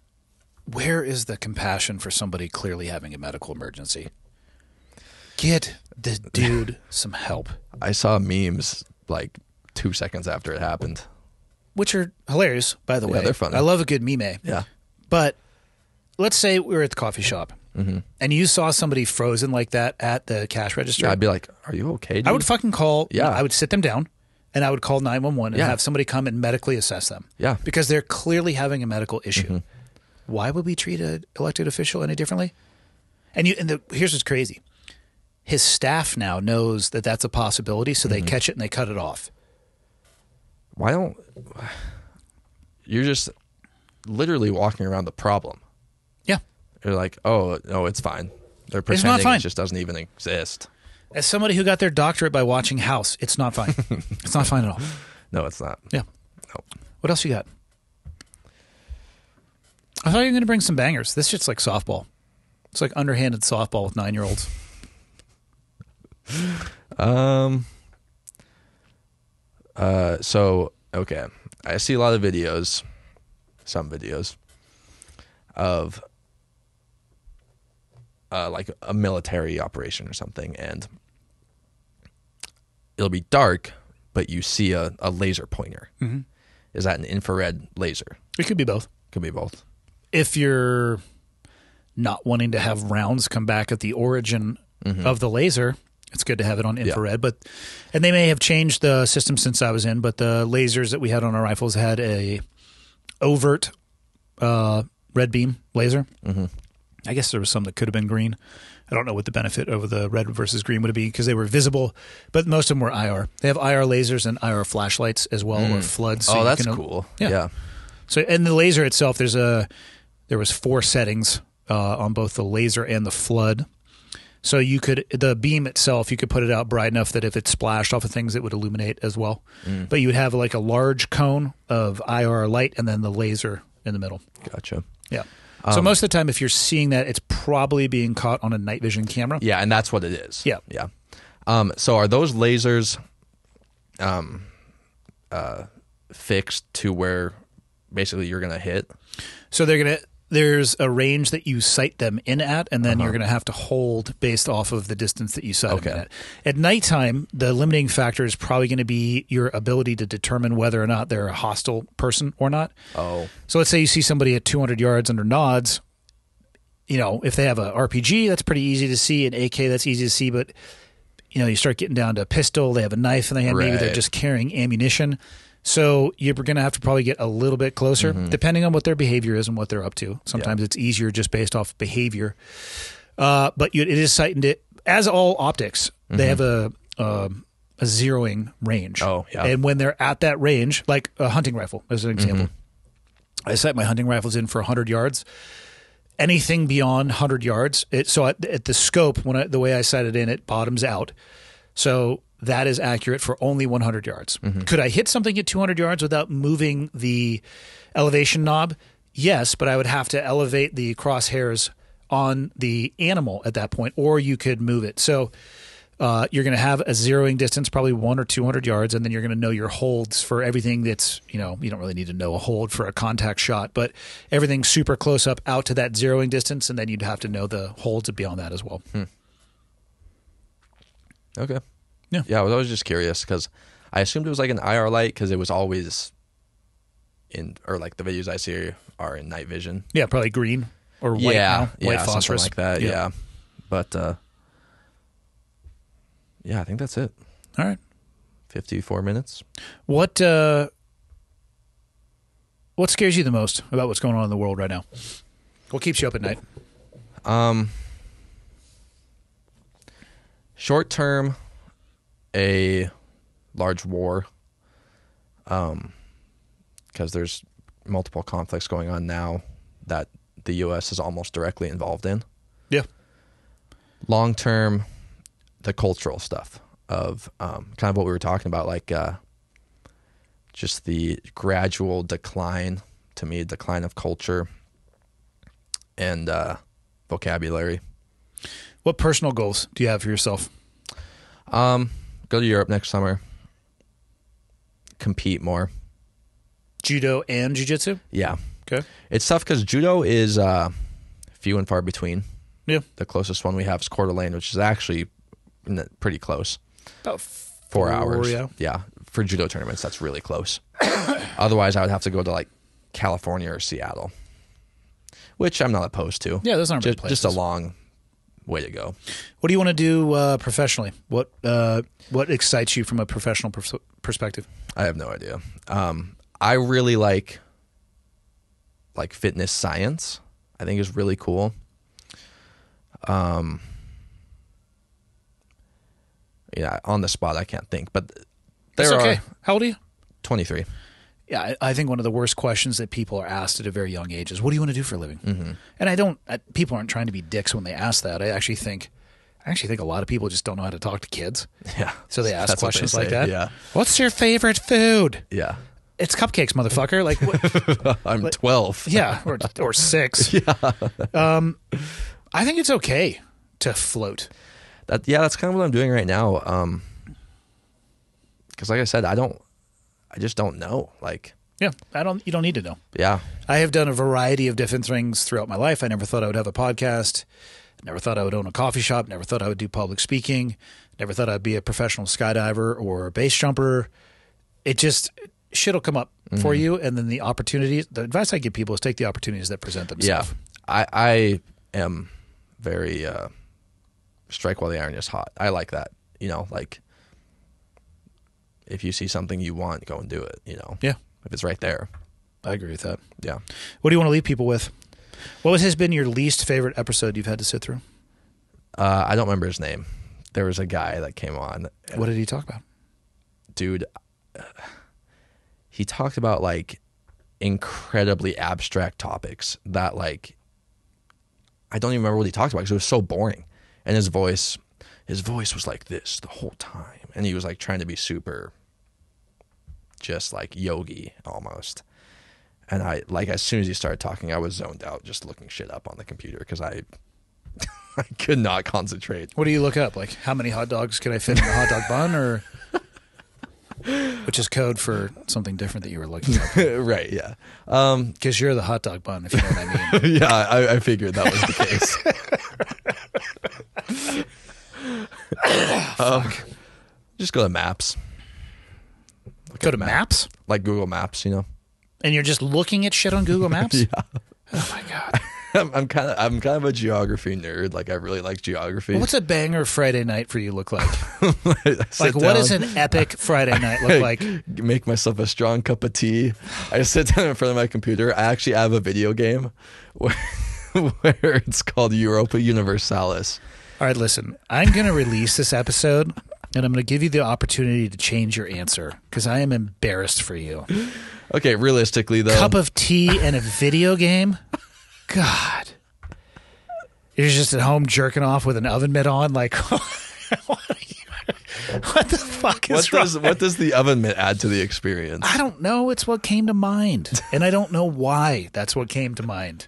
where is the compassion for somebody clearly having a medical emergency? Get the dude some help. I saw memes like 2 seconds after it happened. Which are hilarious, by the way. they're funny. I love a good meme. Yeah. But let's say we were at the coffee shop and you saw somebody frozen like that at the cash register. Yeah, I'd be like, are you okay, dude? I would fucking call. Yeah. I would sit them down and I would call 911 and Yeah. have somebody come and medically assess them. Yeah. Because they're clearly having a medical issue. Why would we treat an elected official any differently? And here's what's crazy. His staff now knows that that's a possibility, so they catch it and they cut it off. Why don't... You're just literally walking around the problem. Yeah. You're like, oh, no, it's fine. They're It's pretending not fine. it just doesn't even exist. As somebody who got their doctorate by watching House, it's not fine. It's not fine at all. No, it's not. Yeah. No. What else you got? I thought you were going to bring some bangers. This shit's like softball. It's like underhanded softball with 9-year-olds. So, okay. I see a lot of videos, some videos, of like a military operation or something, and it'll be dark, but you see a laser pointer. Mm-hmm. Is that an infrared laser? It could be both. Could be both. If you're not wanting to have rounds come back at the origin of the laser, it's good to have it on infrared. And they may have changed the system since I was in, but the lasers that we had on our rifles had a overt red beam laser. Mm-hmm. I guess there was some that could have been green. I don't know what the benefit over the red versus green would be because they were visible, but most of them were IR. They have IR lasers and IR flashlights as well, or floods. So Oh, you that's can, cool. Yeah. Yeah. So, and the laser itself, there was 4 settings on both the laser and the flood. So the beam itself, you could put it out bright enough that if it splashed off of things, it would illuminate as well. But you would have like a large cone of IR light and then the laser in the middle. Gotcha. Yeah. So most of the time, if you're seeing that, it's probably being caught on a night vision camera. Yeah, and that's what it is. Yeah. Yeah. So are those lasers fixed to where basically you're going to hit? So there's a range that you sight them in at, and then you're going to have to hold based off of the distance that you sight them in at. At nighttime, the limiting factor is probably going to be your ability to determine whether or not they're a hostile person or not. Oh. So let's say you see somebody at 200 yards under nods. You know, if they have a RPG, that's pretty easy to see. An AK, that's easy to see. But, you know, you start getting down to a pistol, they have a knife in their hand. Maybe they're Right. just carrying ammunition. So you're going to have to probably get a little bit closer, depending on what their behavior is and what they're up to. Sometimes it's easier just based off behavior. But it is sighted as all optics, they have a zeroing range. Oh, yeah. And when they're at that range, like a hunting rifle, as an example, I set my hunting rifles in for 100 yards. Anything beyond 100 yards, so at the scope, the way I set it in, it bottoms out. So that is accurate for only 100 yards. Could I hit something at 200 yards without moving the elevation knob? Yes, but I would have to elevate the crosshairs on the animal at that point, or you could move it. So you're going to have a zeroing distance, probably 100 or 200 yards, and then you're going to know your holds for everything that's, you don't really need to know a hold for a contact shot, but everything super close up out to that zeroing distance, and then you'd have to know the holds beyond that as well. Okay. Yeah. Yeah, I was always just curious because I assumed it was like an IR light because it was always or like the videos I see are in night vision. Yeah, probably green or white now. White phosphorus. Something like that, yeah. But, yeah, I think that's it. All right. 54 minutes. What scares you the most about what's going on in the world right now? What keeps you up at night? Short term, a large war. Because there's multiple conflicts going on now that the U.S. is almost directly involved in. Yeah. Long term, the cultural stuff of kind of what we were talking about, like just the gradual decline, to me, decline of culture and vocabulary. What personal goals do you have for yourself? Go to Europe next summer. Compete more. Judo and jiu-jitsu? Yeah. Okay. It's tough because judo is few and far between. Yeah. The closest one we have is Coeur d'Alene, which is actually pretty close. About 4 hours. Yeah. For judo tournaments, that's really close. Otherwise, I would have to go to like California or Seattle, which I'm not opposed to. Yeah, those aren't bad places. Just a long way to go. What do you want to do professionally? What excites you from a professional perspective? I have no idea. I really like fitness science. I think is really cool. Yeah, on the spot I can't think, but That's okay. How old are you? 23. Yeah, I think one of the worst questions that people are asked at a very young age is, "What do you want to do for a living?" And people aren't trying to be dicks when they ask that. I actually think a lot of people just don't know how to talk to kids. Yeah. So they ask questions like say. that. Yeah. What's your favorite food? Yeah. It's cupcakes, motherfucker. Like, what? I'm 12. Yeah, or 6. Yeah. I think it's okay to float. That's kind of what I'm doing right now. Because like I said, I just don't know. Like, yeah, you don't need to know. Yeah. I have done a variety of different things throughout my life. I never thought I would have a podcast. Never thought I would own a coffee shop. Never thought I would do public speaking. Never thought I'd be a professional skydiver or a base jumper. It just, shit will come up for you. And then the advice I give people is take the opportunities that present themselves. Yeah. I am very strike while the iron is hot. I like that. Like if you see something you want, go and do it, Yeah. If it's right there. I agree with that. Yeah. What do you want to leave people with? What has been your least favorite episode you've had to sit through? I don't remember his name. There was a guy that came on. What did he talk about? Dude, he talked about like incredibly abstract topics that like I don't even remember what he talked about because it was so boring. And his voice was like this the whole time. And he was like trying to be super just like yogi almost. And I like as soon as he started talking, I was zoned out just looking shit up on the computer because I could not concentrate. What do you look up? Like how many hot dogs can I fit in a hot dog bun, or which is code for something different that you were looking up? Right, yeah. Because you're the hot dog bun, if you know what I mean. Yeah, I figured that was the case. Just go to Maps. Go to Maps? Like Google Maps, And you're just looking at shit on Google Maps? Yeah. Oh my God. I'm kind of a geography nerd. Like I really like geography. Well, what's a banger Friday night for you look like? Like what does an epic Friday night look like? Make myself a strong cup of tea. I sit down in front of my computer. I actually have a video game where it's called Europa Universalis. All right, listen. I'm going to release this episode, and I'm going to give you the opportunity to change your answer because I am embarrassed for you. Okay, realistically, though. Cup of tea and a video game? God. You're just at home jerking off with an oven mitt on? Like, what the fuck is wrong? What does the oven mitt add to the experience? I don't know. It's what came to mind. And I don't know why that's what came to mind.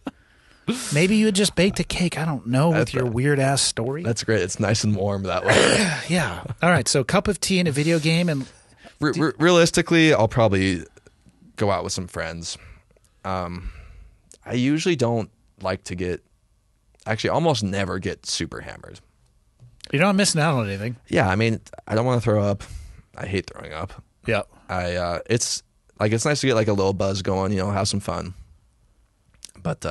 Maybe you had just baked a cake. I don't know with your weird-ass story. That's great. It's nice and warm that way. Yeah. All right, so cup of tea and a video game. And realistically, I'll probably go out with some friends. I usually don't like to get... Actually, almost never get super hammered. You're not missing out on anything. Yeah, I mean, I don't want to throw up. I hate throwing up. Yeah. It's nice to get like a little buzz going, have some fun. But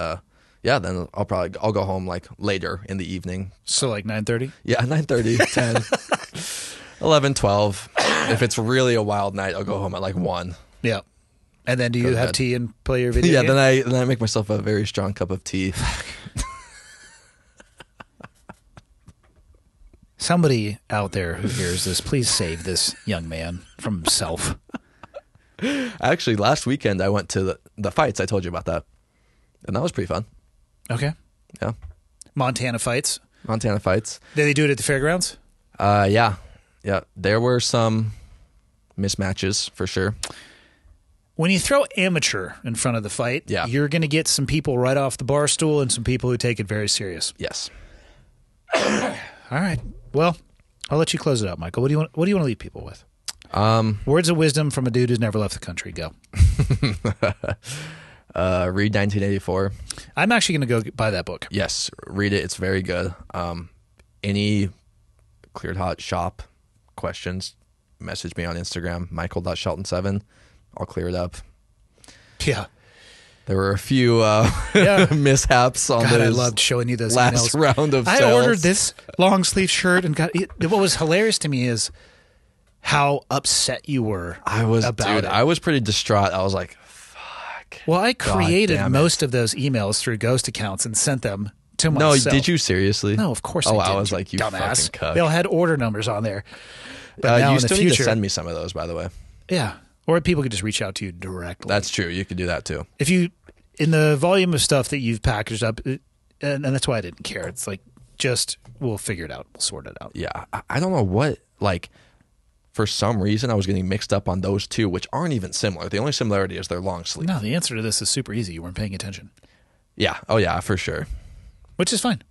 yeah, then I'll go home like later in the evening. So like 9:30? Yeah, 9:30, 10, 11, 12. If it's really a wild night, I'll go home at like 1. Yeah. And then do you have tea and play your video game? Then I make myself a very strong cup of tea. Somebody out there who hears this, please save this young man from himself. Actually, last weekend I went to the fights. I told you about that. And that was pretty fun. Okay. Yeah. Montana fights. Did they do it at the fairgrounds? Yeah. Yeah. There were some mismatches for sure. When you throw amateur in front of the fight, you're going to get some people right off the bar stool and some people who take it very serious. Yes. All right. Well, I'll let you close it out, Michael. What do you want to leave people with? Words of wisdom from a dude who's never left the country. Go. Read 1984. I'm actually going to go buy that book. Yes, read it. It's very good. Any Cleared Hot shop questions, message me on Instagram, michael.shelton7. I'll clear it up. Yeah. There were a few mishaps on God, I loved showing you those last emails. round of sales. I ordered this long sleeve shirt and what was hilarious to me is how upset you were about it. I was pretty distraught. I was like, fuck. Well, I created most of those emails through ghost accounts and sent them to myself. No, did you seriously? No, of course I didn't. I was like, you dumbass. fucking cuck. They all had order numbers on there. But now you in still the need future, to send me some of those, by the way. Yeah. Or people could just reach out to you directly. That's true. You could do that too. If you, in the volume of stuff that you've packaged up, and that's why I didn't care. It's like, we'll figure it out. We'll sort it out. Yeah. I don't know what, for some reason I was getting mixed up on those two, which aren't even similar. The only similarity is they're long sleeve. No, the answer to this is super easy. You weren't paying attention. Yeah. Oh yeah, for sure. Which is fine.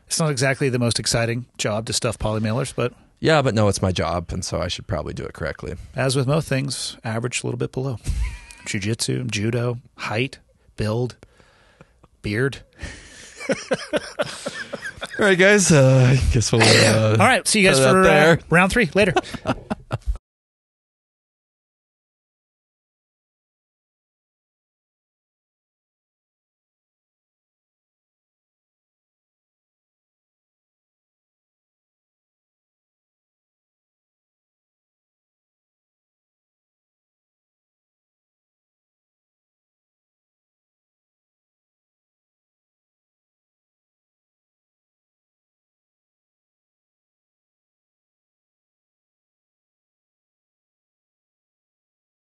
It's not exactly the most exciting job to stuff poly mailers, but... Yeah, but no, it's my job, and so I should probably do it correctly. As with most things, average a little bit below. Jiu-jitsu, judo, height, build, beard. All right, guys. I guess we'll... All right, see you guys for round 3 later.